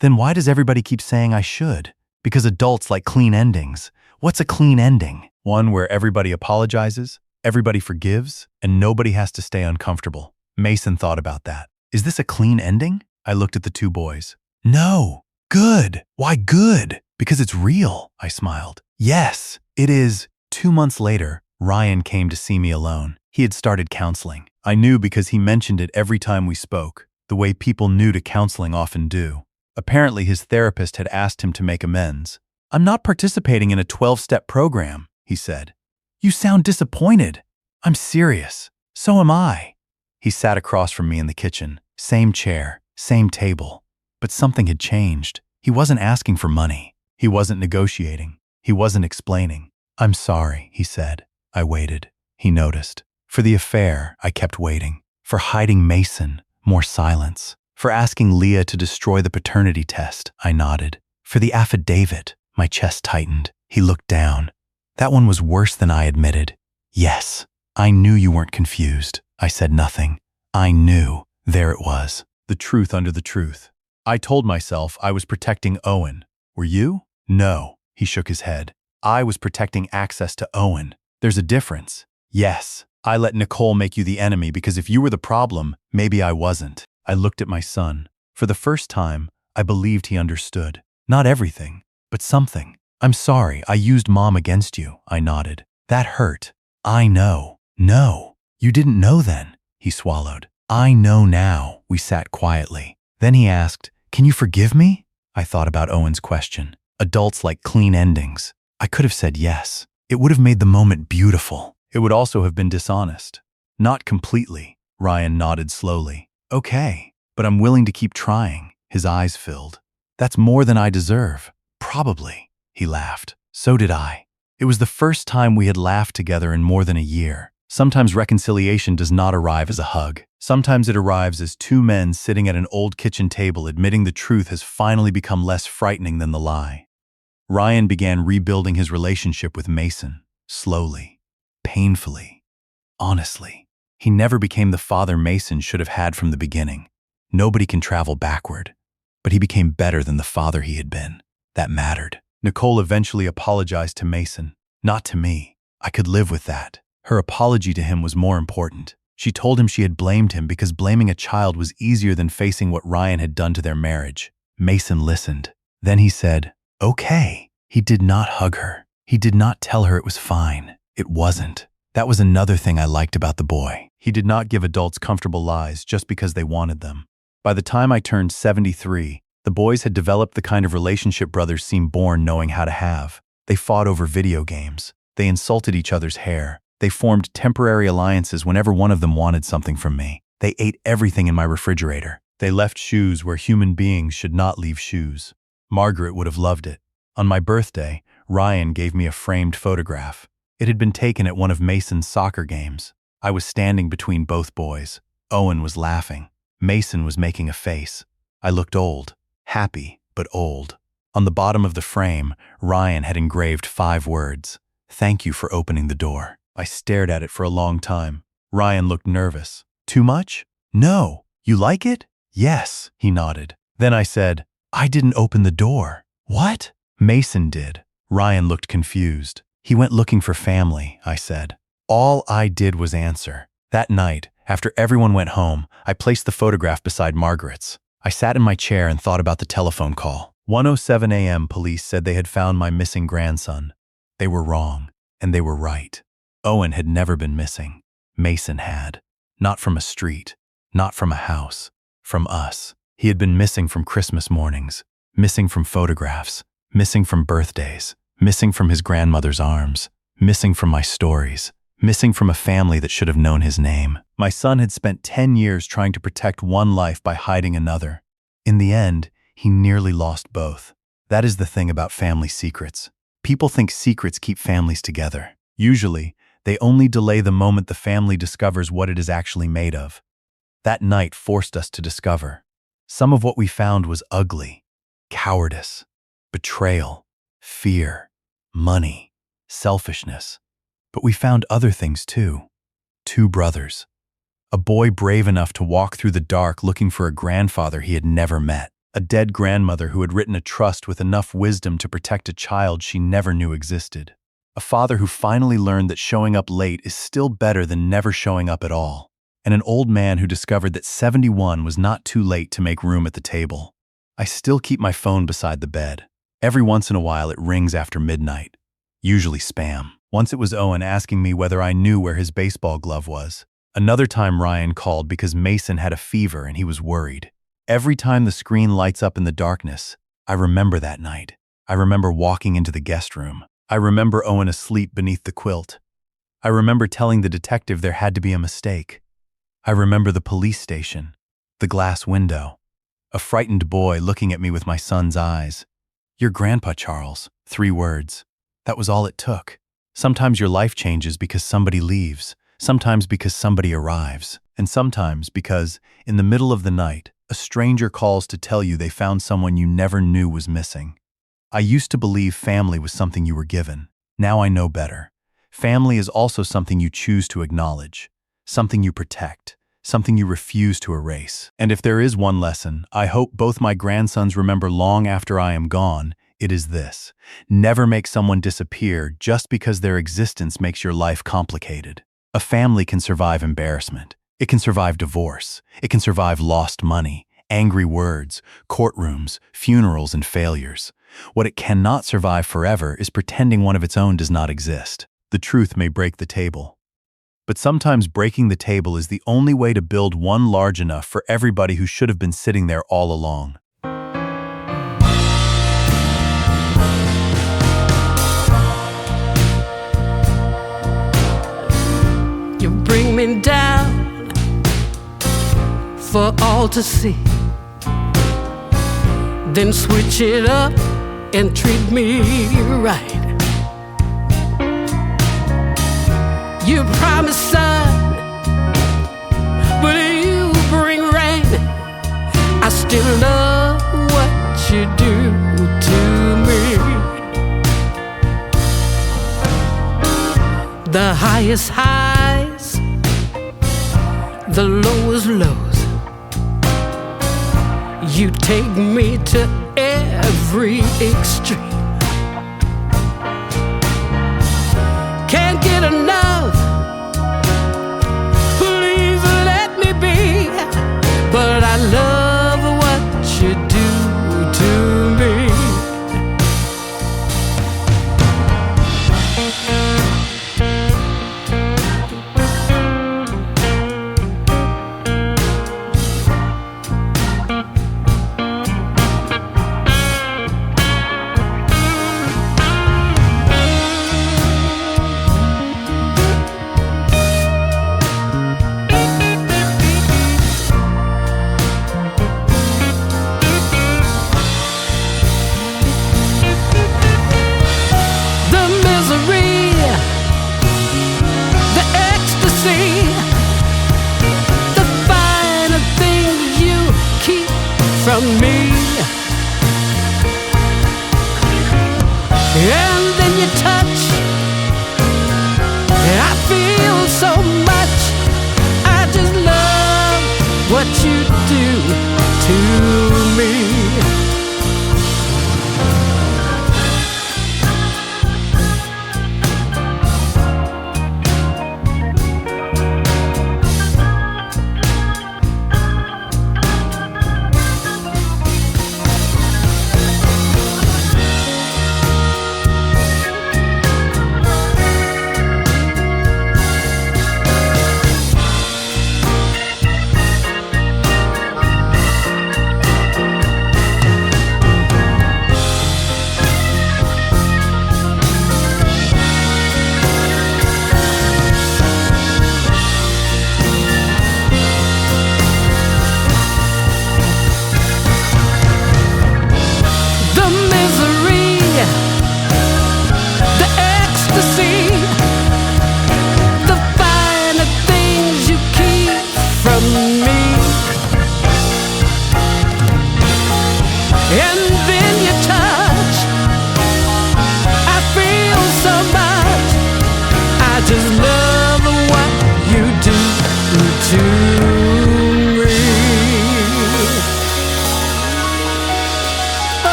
Then why does everybody keep saying I should? Because adults like clean endings. What's a clean ending? One where everybody apologizes, everybody forgives, and nobody has to stay uncomfortable. Mason thought about that. Is this a clean ending? I looked at the two boys. No. Good. Why good? Because it's real, I smiled. Yes, it is. 2 months later, Ryan came to see me alone. He had started counseling. I knew because he mentioned it every time we spoke, the way people new to counseling often do. Apparently, his therapist had asked him to make amends. I'm not participating in a 12-step program, he said. You sound disappointed. I'm serious. So am I. He sat across from me in the kitchen. Same chair, same table. But something had changed. He wasn't asking for money. He wasn't negotiating. He wasn't explaining. I'm sorry, he said. I waited. He noticed. For the affair, I kept waiting. For hiding Mason, more silence. For asking Leah to destroy the paternity test, I nodded. For the affidavit, my chest tightened. He looked down. That one was worse than I admitted. Yes, I knew you weren't confused. I said nothing. I knew. There it was. The truth under the truth. I told myself I was protecting Owen. Were you? No. He shook his head. I was protecting access to Owen. There's a difference. Yes, I let Nicole make you the enemy because if you were the problem, maybe I wasn't. I looked at my son. For the first time, I believed he understood. Not everything, but something. I'm sorry, I used Mom against you, I nodded. That hurt. I know. No, you didn't know then, he swallowed. I know now. We sat quietly. Then he asked, Can you forgive me? I thought about Owen's question. Adults like clean endings. I could have said yes. It would have made the moment beautiful. It would also have been dishonest. Not completely. Ryan nodded slowly. Okay, but I'm willing to keep trying. His eyes filled. That's more than I deserve. Probably. He laughed. So did I. It was the first time we had laughed together in more than a year. Sometimes reconciliation does not arrive as a hug. Sometimes it arrives as two men sitting at an old kitchen table admitting the truth has finally become less frightening than the lie. Ryan began rebuilding his relationship with Mason, slowly, painfully, honestly. He never became the father Mason should have had from the beginning. Nobody can travel backward. But he became better than the father he had been. That mattered. Nicole eventually apologized to Mason, not to me. I could live with that. Her apology to him was more important. She told him she had blamed him because blaming a child was easier than facing what Ryan had done to their marriage. Mason listened. Then he said, Okay. He did not hug her. He did not tell her it was fine. It wasn't. That was another thing I liked about the boy. He did not give adults comfortable lies just because they wanted them. By the time I turned 73, the boys had developed the kind of relationship brothers seem born knowing how to have. They fought over video games. They insulted each other's hair. They formed temporary alliances whenever one of them wanted something from me. They ate everything in my refrigerator. They left shoes where human beings should not leave shoes. Margaret would have loved it. On my birthday, Ryan gave me a framed photograph. It had been taken at one of Mason's soccer games. I was standing between both boys. Owen was laughing. Mason was making a face. I looked old. Happy, but old. On the bottom of the frame, Ryan had engraved 5 words. Thank you for opening the door. I stared at it for a long time. Ryan looked nervous. Too much? No. You like it? Yes, he nodded. Then I said, I didn't open the door. What? Mason did. Ryan looked confused. He went looking for family, I said. All I did was answer. That night, after everyone went home, I placed the photograph beside Margaret's. I sat in my chair and thought about the telephone call. 1:07 a.m. police said they had found my missing grandson. They were wrong, and they were right. Owen had never been missing. Mason had. Not from a street, not from a house, from us. He had been missing from Christmas mornings, missing from photographs, missing from birthdays, missing from his grandmother's arms, missing from my stories, missing from a family that should have known his name. My son had spent 10 years trying to protect one life by hiding another. In the end, he nearly lost both. That is the thing about family secrets. People think secrets keep families together. Usually, they only delay the moment the family discovers what it is actually made of. That night forced us to discover. Some of what we found was ugly. Cowardice, betrayal, fear, money, selfishness. But we found other things too. 2 brothers. A boy brave enough to walk through the dark looking for a grandfather he had never met. A dead grandmother who had written a trust with enough wisdom to protect a child she never knew existed. A father who finally learned that showing up late is still better than never showing up at all. And an old man who discovered that 71 was not too late to make room at the table. I still keep my phone beside the bed. Every once in a while it rings after midnight. Usually spam. Once it was Owen asking me whether I knew where his baseball glove was. Another time Ryan called because Mason had a fever and he was worried. Every time the screen lights up in the darkness, I remember that night. I remember walking into the guest room. I remember Owen asleep beneath the quilt. I remember telling the detective there had to be a mistake. I remember the police station, the glass window, a frightened boy looking at me with my son's eyes. "Your grandpa, Charles." 3 words. That was all it took. Sometimes your life changes because somebody leaves, sometimes because somebody arrives, and sometimes because, in the middle of the night, a stranger calls to tell you they found someone you never knew was missing. I used to believe family was something you were given. Now I know better. Family is also something you choose to acknowledge, something you protect, something you refuse to erase. And if there is one lesson I hope both my grandsons remember long after I am gone, it is this: never make someone disappear just because their existence makes your life complicated. A family can survive embarrassment. It can survive divorce. It can survive lost money, angry words, courtrooms, funerals, and failures. What it cannot survive forever is pretending one of its own does not exist. The truth may break the table. But sometimes breaking the table is the only way to build one large enough for everybody who should have been sitting there all along. You bring me down for all to see, then switch it up and treat me right. You promise sun, but you bring rain. I still love what you do to me. The highest highs, the lowest lows. You take me to every extreme. Can't get enough, please let me be. But I love what you do to me.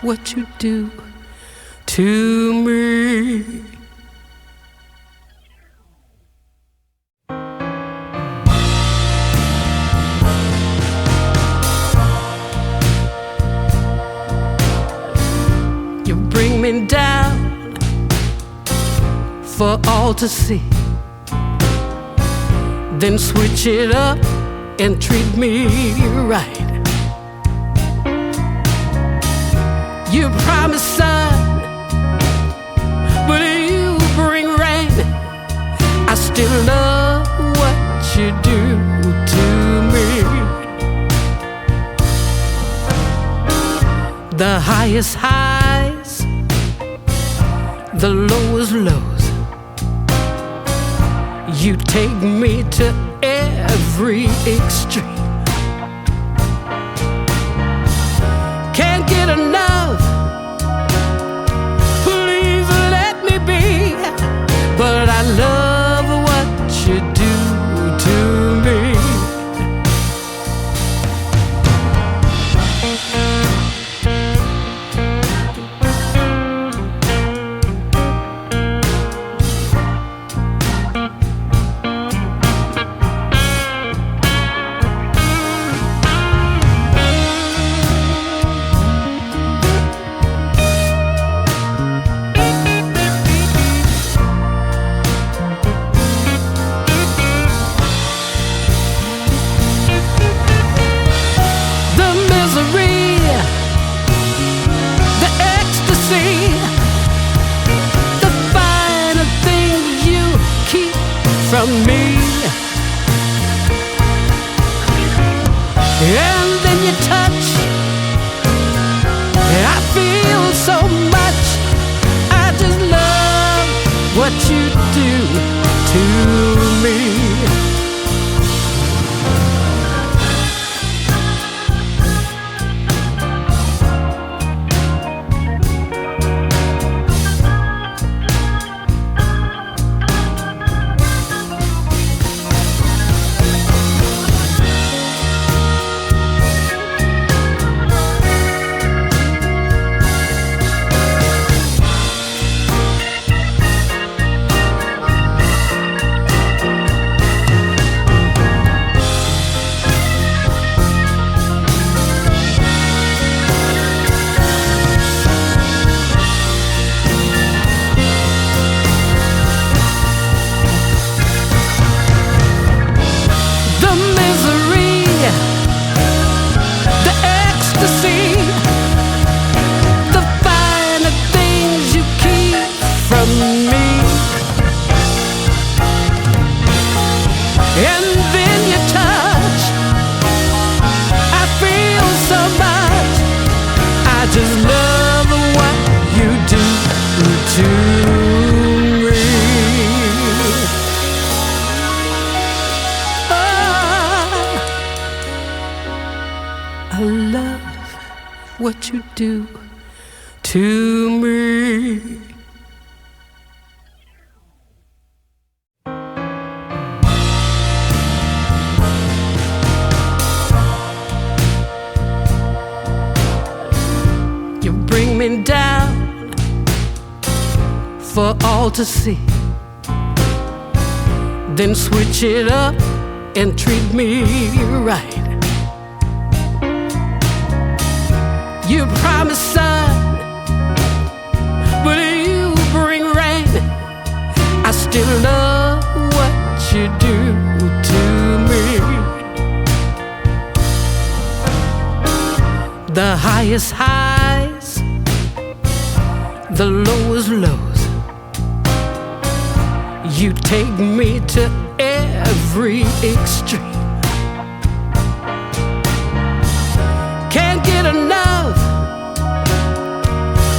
what you do to me. You bring me down for all to see, then switch it up and treat me right. You promise sun, but you bring rain. I still love what you do to me. The highest highs, the lowest lows. You take me to every extreme. Can't get enough, please let me be. But I love what you do to me. From me, and then you touch, and I feel so much. I just love what you do to me. What you do to me. You bring me down for all to see, then switch it up and treat me right. You promise sun, but you bring rain. I still love what you do to me. The highest highs, the lowest lows. You take me to every extreme. Can't get enough,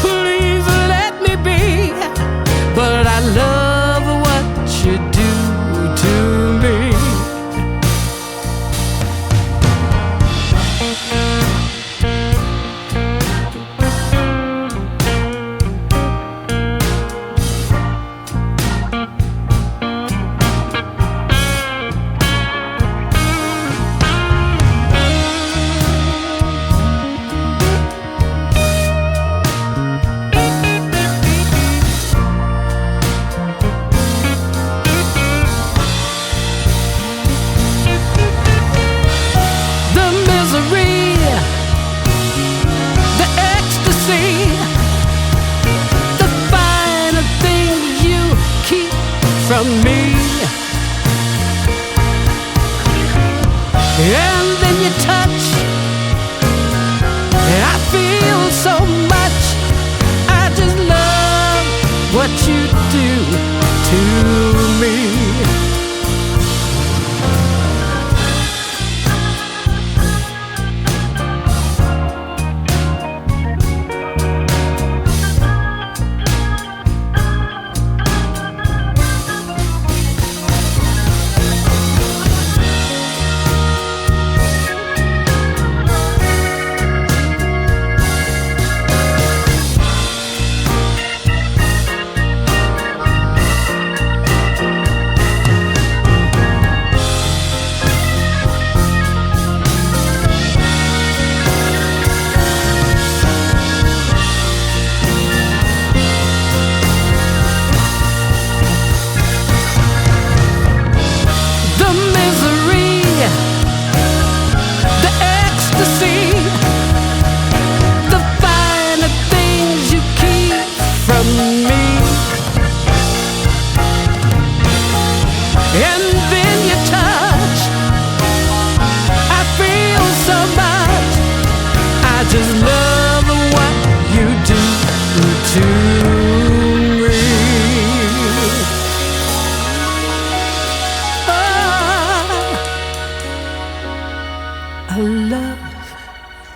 please let me be. But I love what you do to me. and then you touch. I feel so much. I just love what you do to me.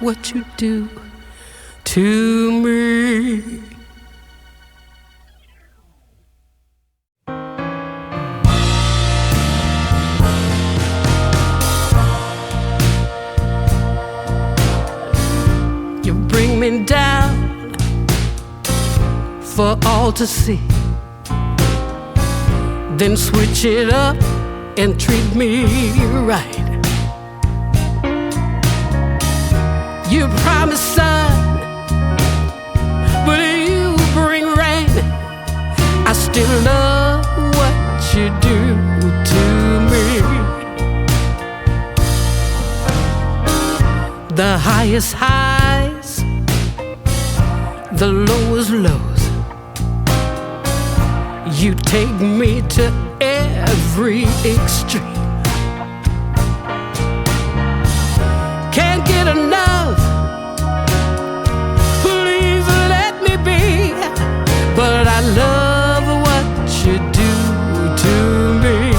What you do to me. You bring me down for all to see, then switch it up and treat me right. You promise sun, but you bring rain. I still love what you do to me. The highest highs, the lowest lows. You take me to every extreme. Can't get enough. Please let me be. But I love what you do to me.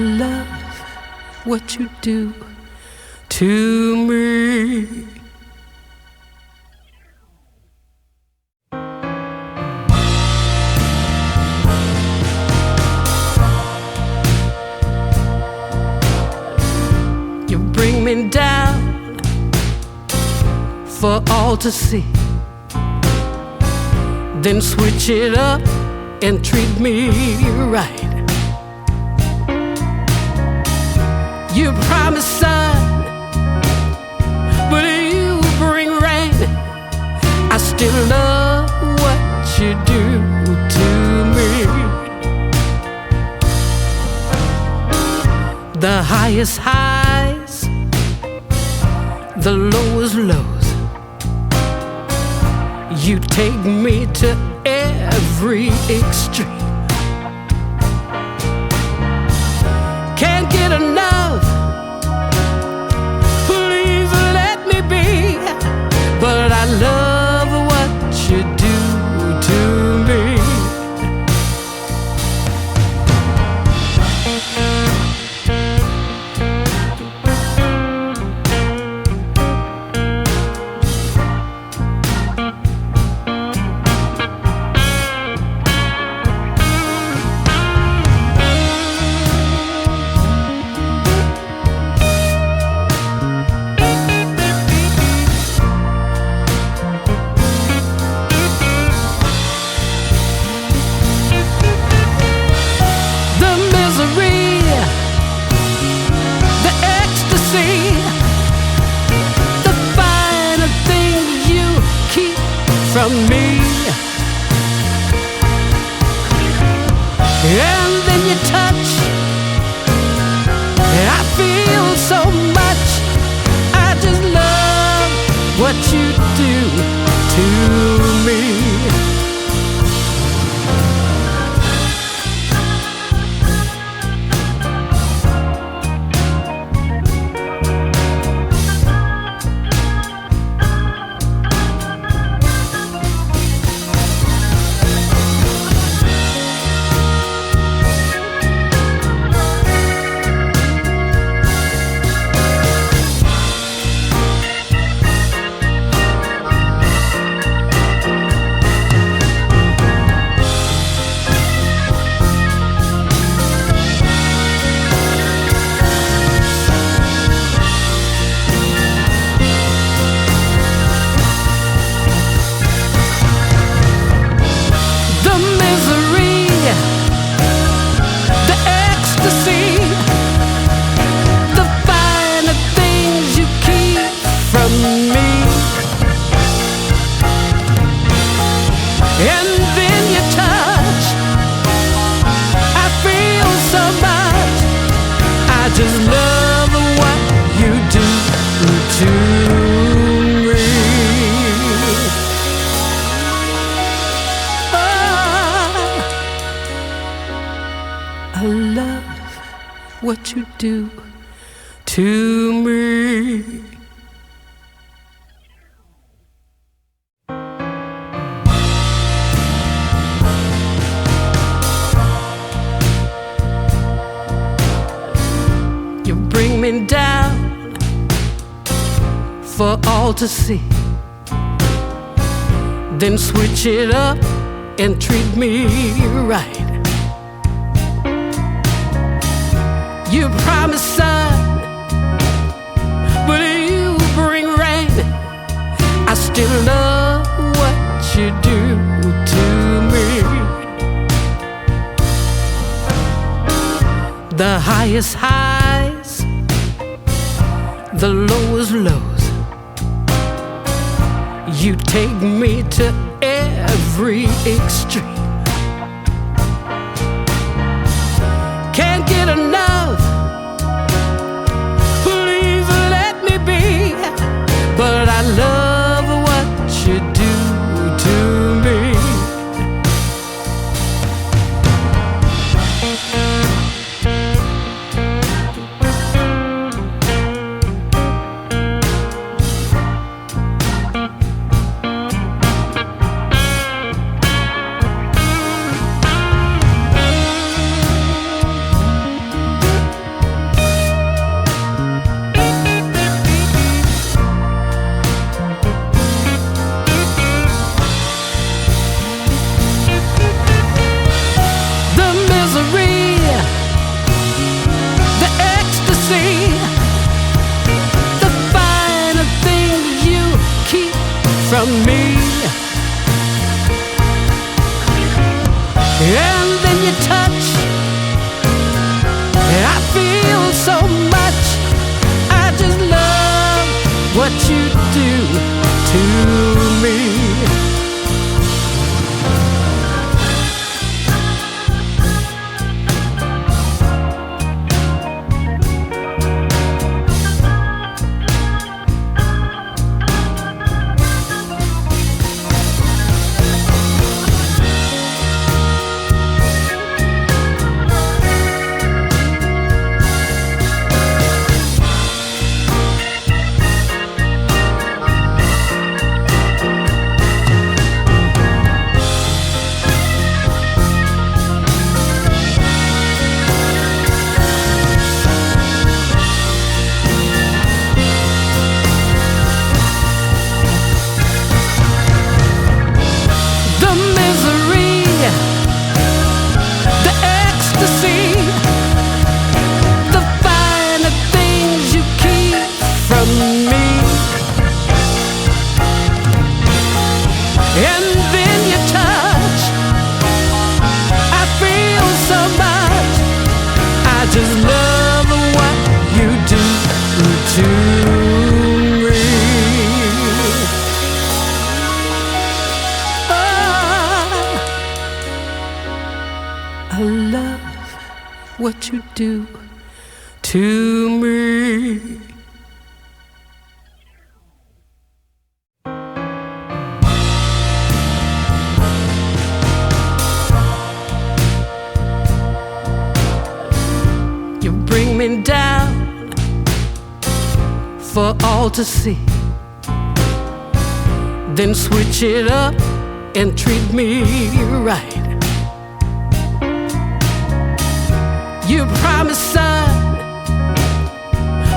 love what you do to me. You bring me down for all to see, then switch it up and treat me right. You promise sun, but you bring rain. I still love what you do to me. The highest highs, the lowest lows. You take me to every extreme. Can't get enough, please let me be. But I love what you do to me. From me, and then you touch, I feel so much. I just love what you do to me. Just love what you do to me. Oh, I love what you do to me. Bring me down for all to see, then switch it up and treat me right. You promise sun, but you bring rain. I still love what you do to me. The highest highs, the lowest lows. You take me to every extreme. Can't get enough, please let me be. But I love what you do to me. from me. And then you touch, I feel so much. I just love what you do to me. What you do to me. You bring me down for all to see, then switch it up and treat me right. You promise sun,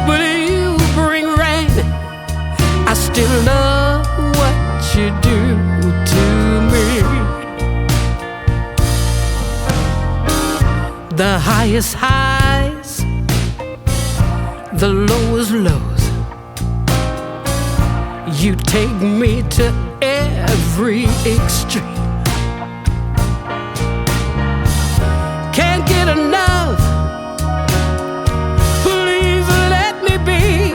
but you bring rain. I still love what you do to me. The highest highs, the lowest lows. You take me to every extreme. Can't get enough, please let me be.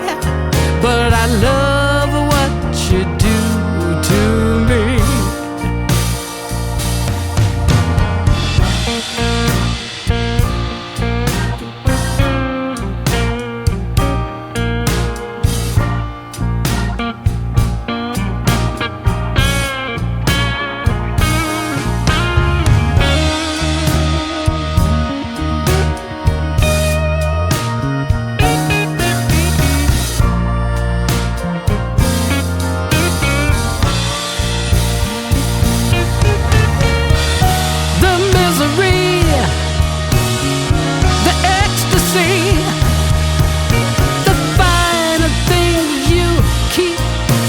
But I love what you do to me.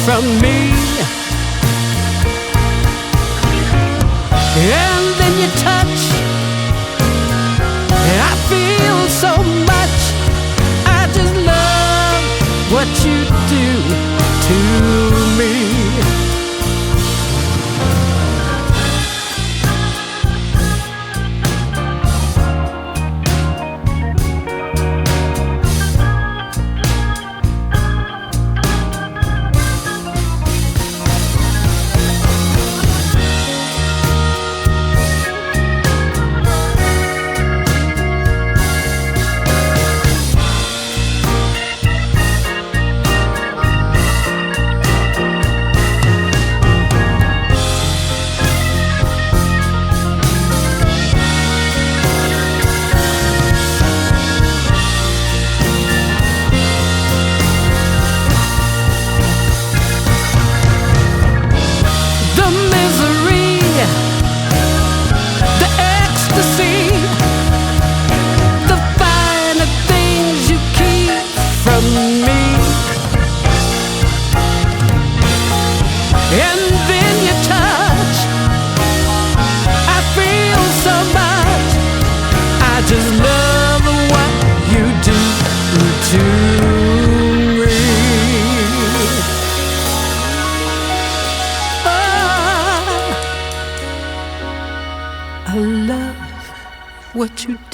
From me, and then you touch, I feel so much. I just love what you do to me.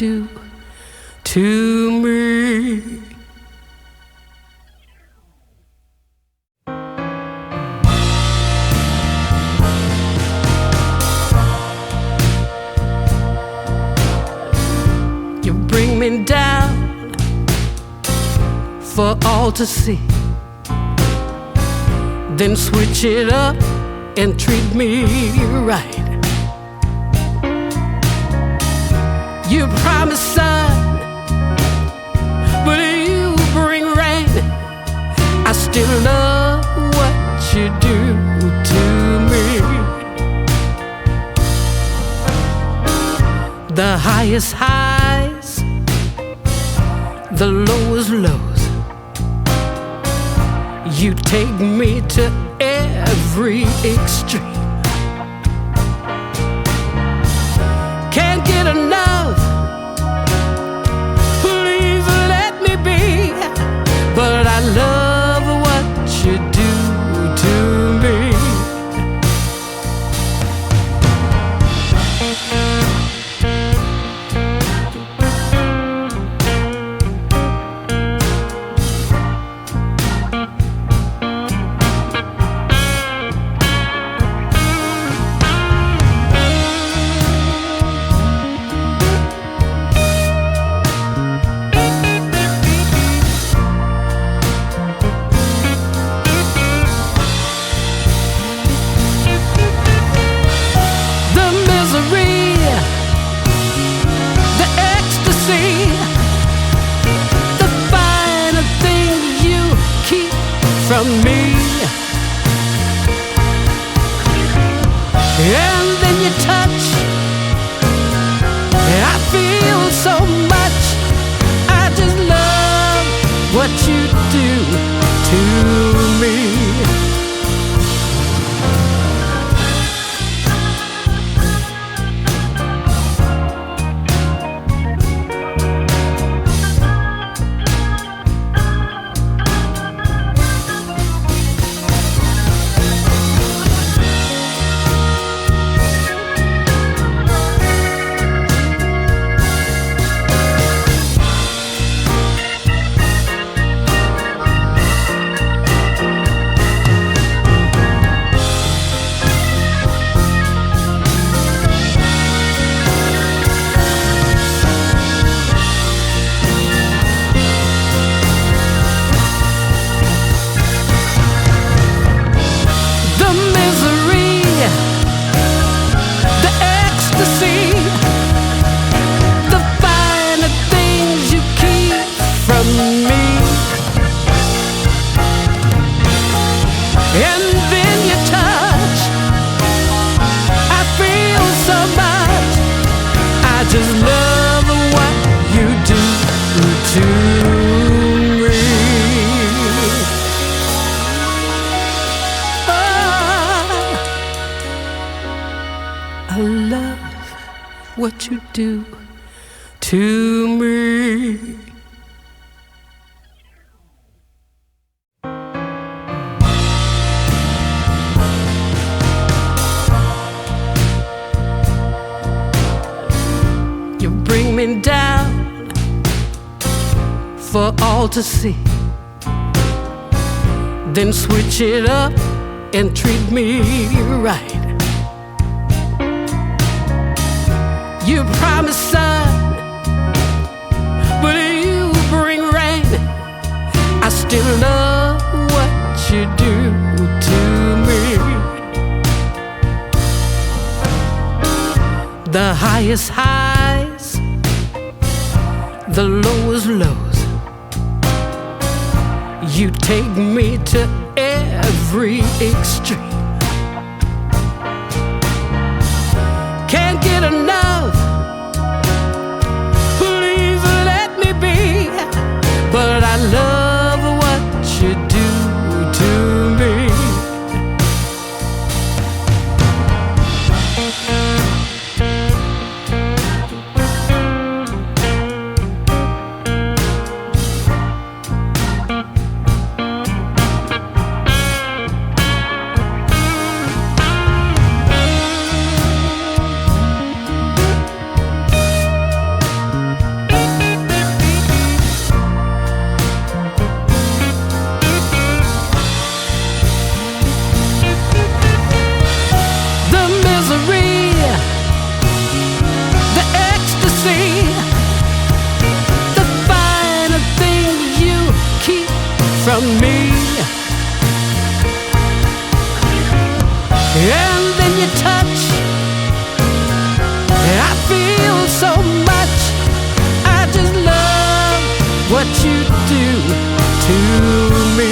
do to me. You bring me down for all to see, then switch it up and treat me right. You promise sun, but you bring rain. I still love what you do to me. The highest highs, the lowest lows. You take me to every extreme. Can't get enough, please let me be. But I love what you do to me. From me, and then you touch, and I feel so much. I just love what you do to me. What you do to me. You bring me down for all to see, then switch it up and treat me right. You promise sun, but you bring rain. I still love what you do to me. The highest highs, the lowest lows. You take me to every extreme. Can't get enough, please let me be. But I love what you do to me. from me. And then you touch, I feel so much. I just love what you do to me.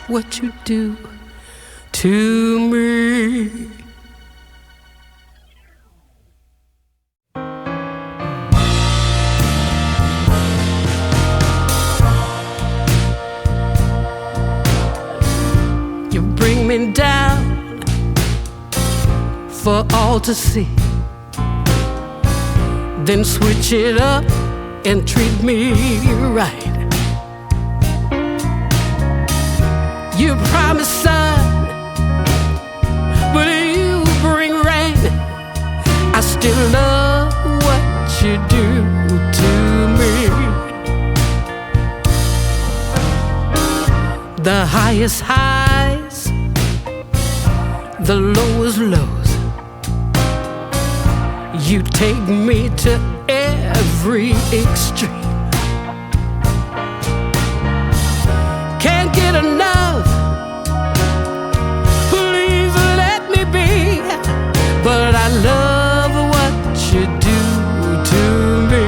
What you do to me. You bring me down for all to see, then switch it up and treat me right. You promise sun, but you bring rain. I still love what you do to me. The highest highs, the lowest lows. You take me to every extreme. Can't get enough, please let me be. But I love what you do to me.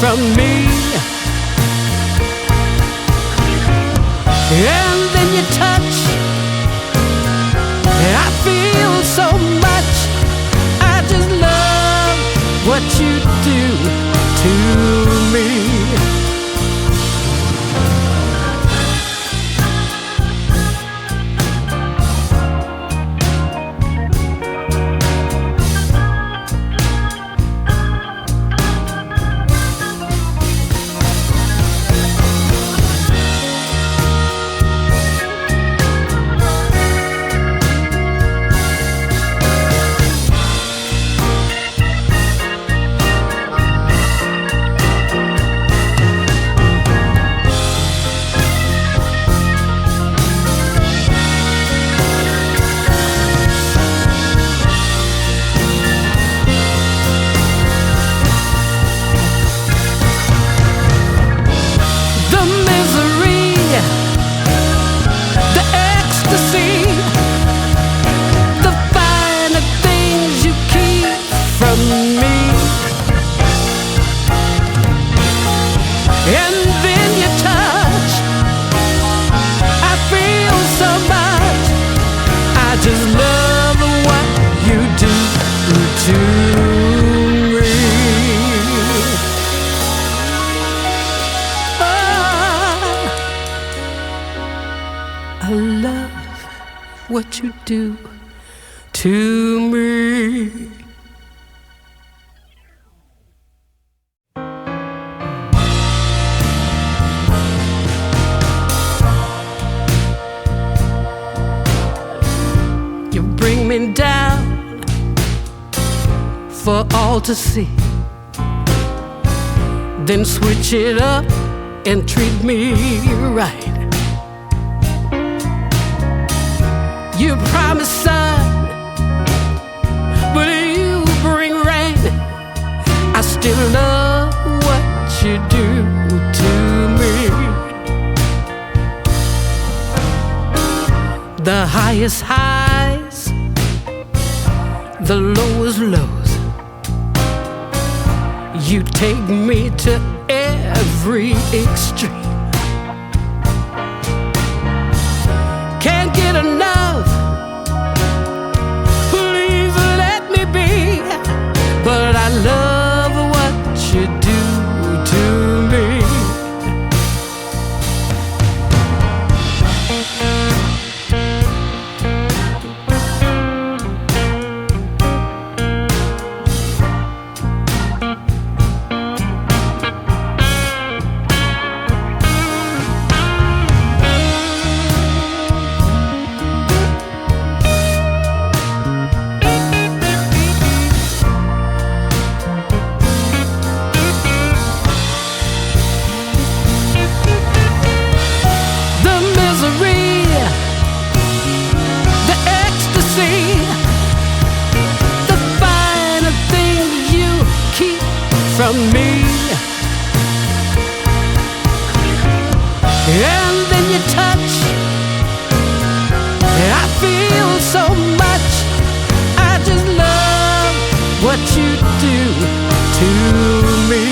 From me, and then you touch, I feel so much. I just love what you do to me. what you do to me. You bring me down for all to see, then switch it up and treat me right. You promise sun, but you bring rain. I still love what you do to me. The highest highs, the lowest lows. You take me to every extreme. Can't get enough, please let me be. But I love what you do to me. From me, and then you touch, and I feel so much. I just love what you do to me.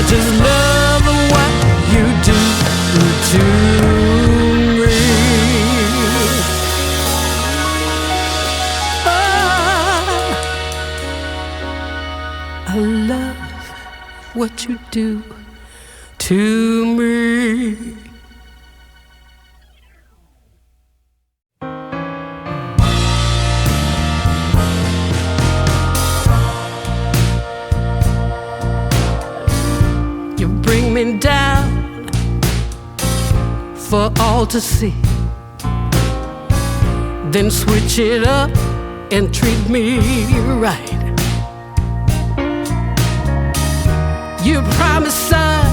Just love what you do to me. Oh, I love what you do to me. Bring me down for all to see, then switch it up and treat me right. You promise sun,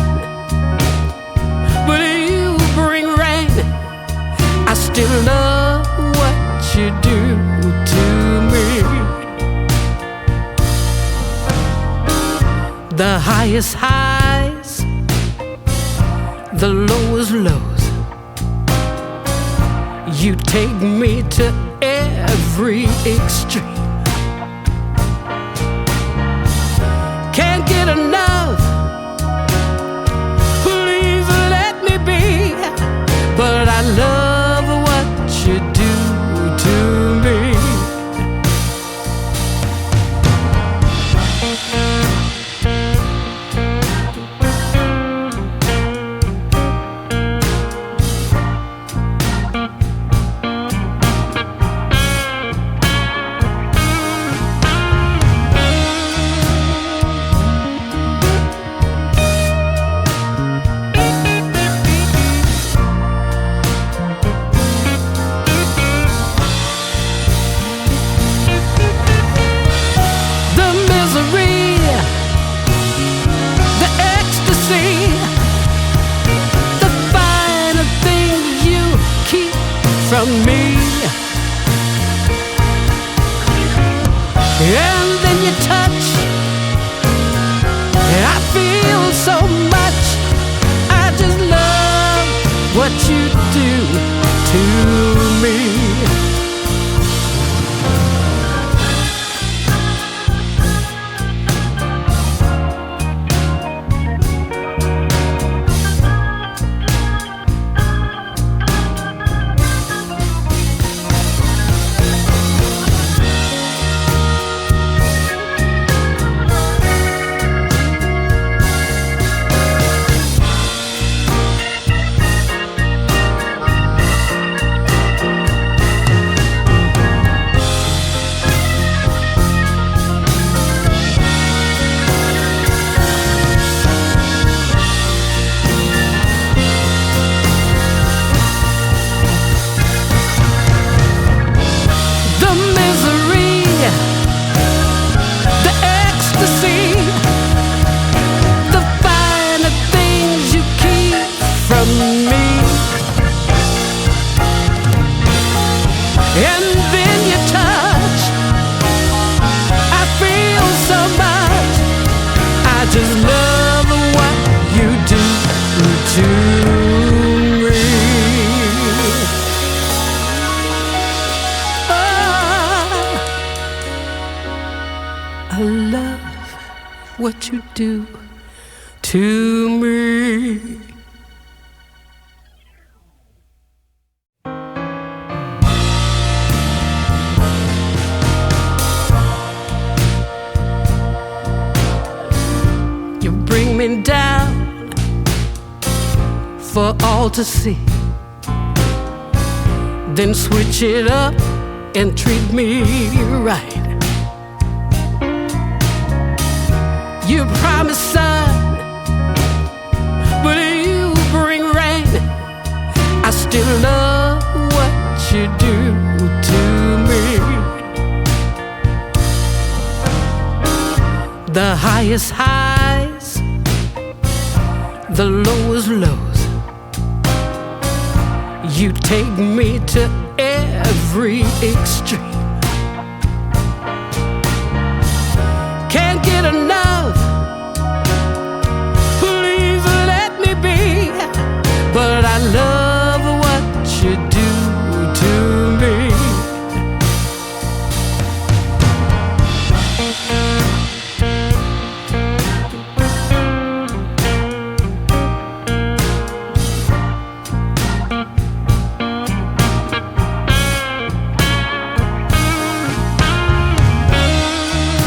but you bring rain. I still love what you do to me. The highest highs, the lowest lows. You take me to every extreme. Can't get enough, please let me be. But I love what you do to me. and then you touch. I feel so much. I just love what you do to me. And then you touch. I feel so much. I just love what you do to me. Oh, I love what you do to me. Bring me down for all to see, then switch it up and treat me right. You promised sun, but you bring rain. I still love what you do to me. The highest highs, the lowest lows. You take me to every extreme.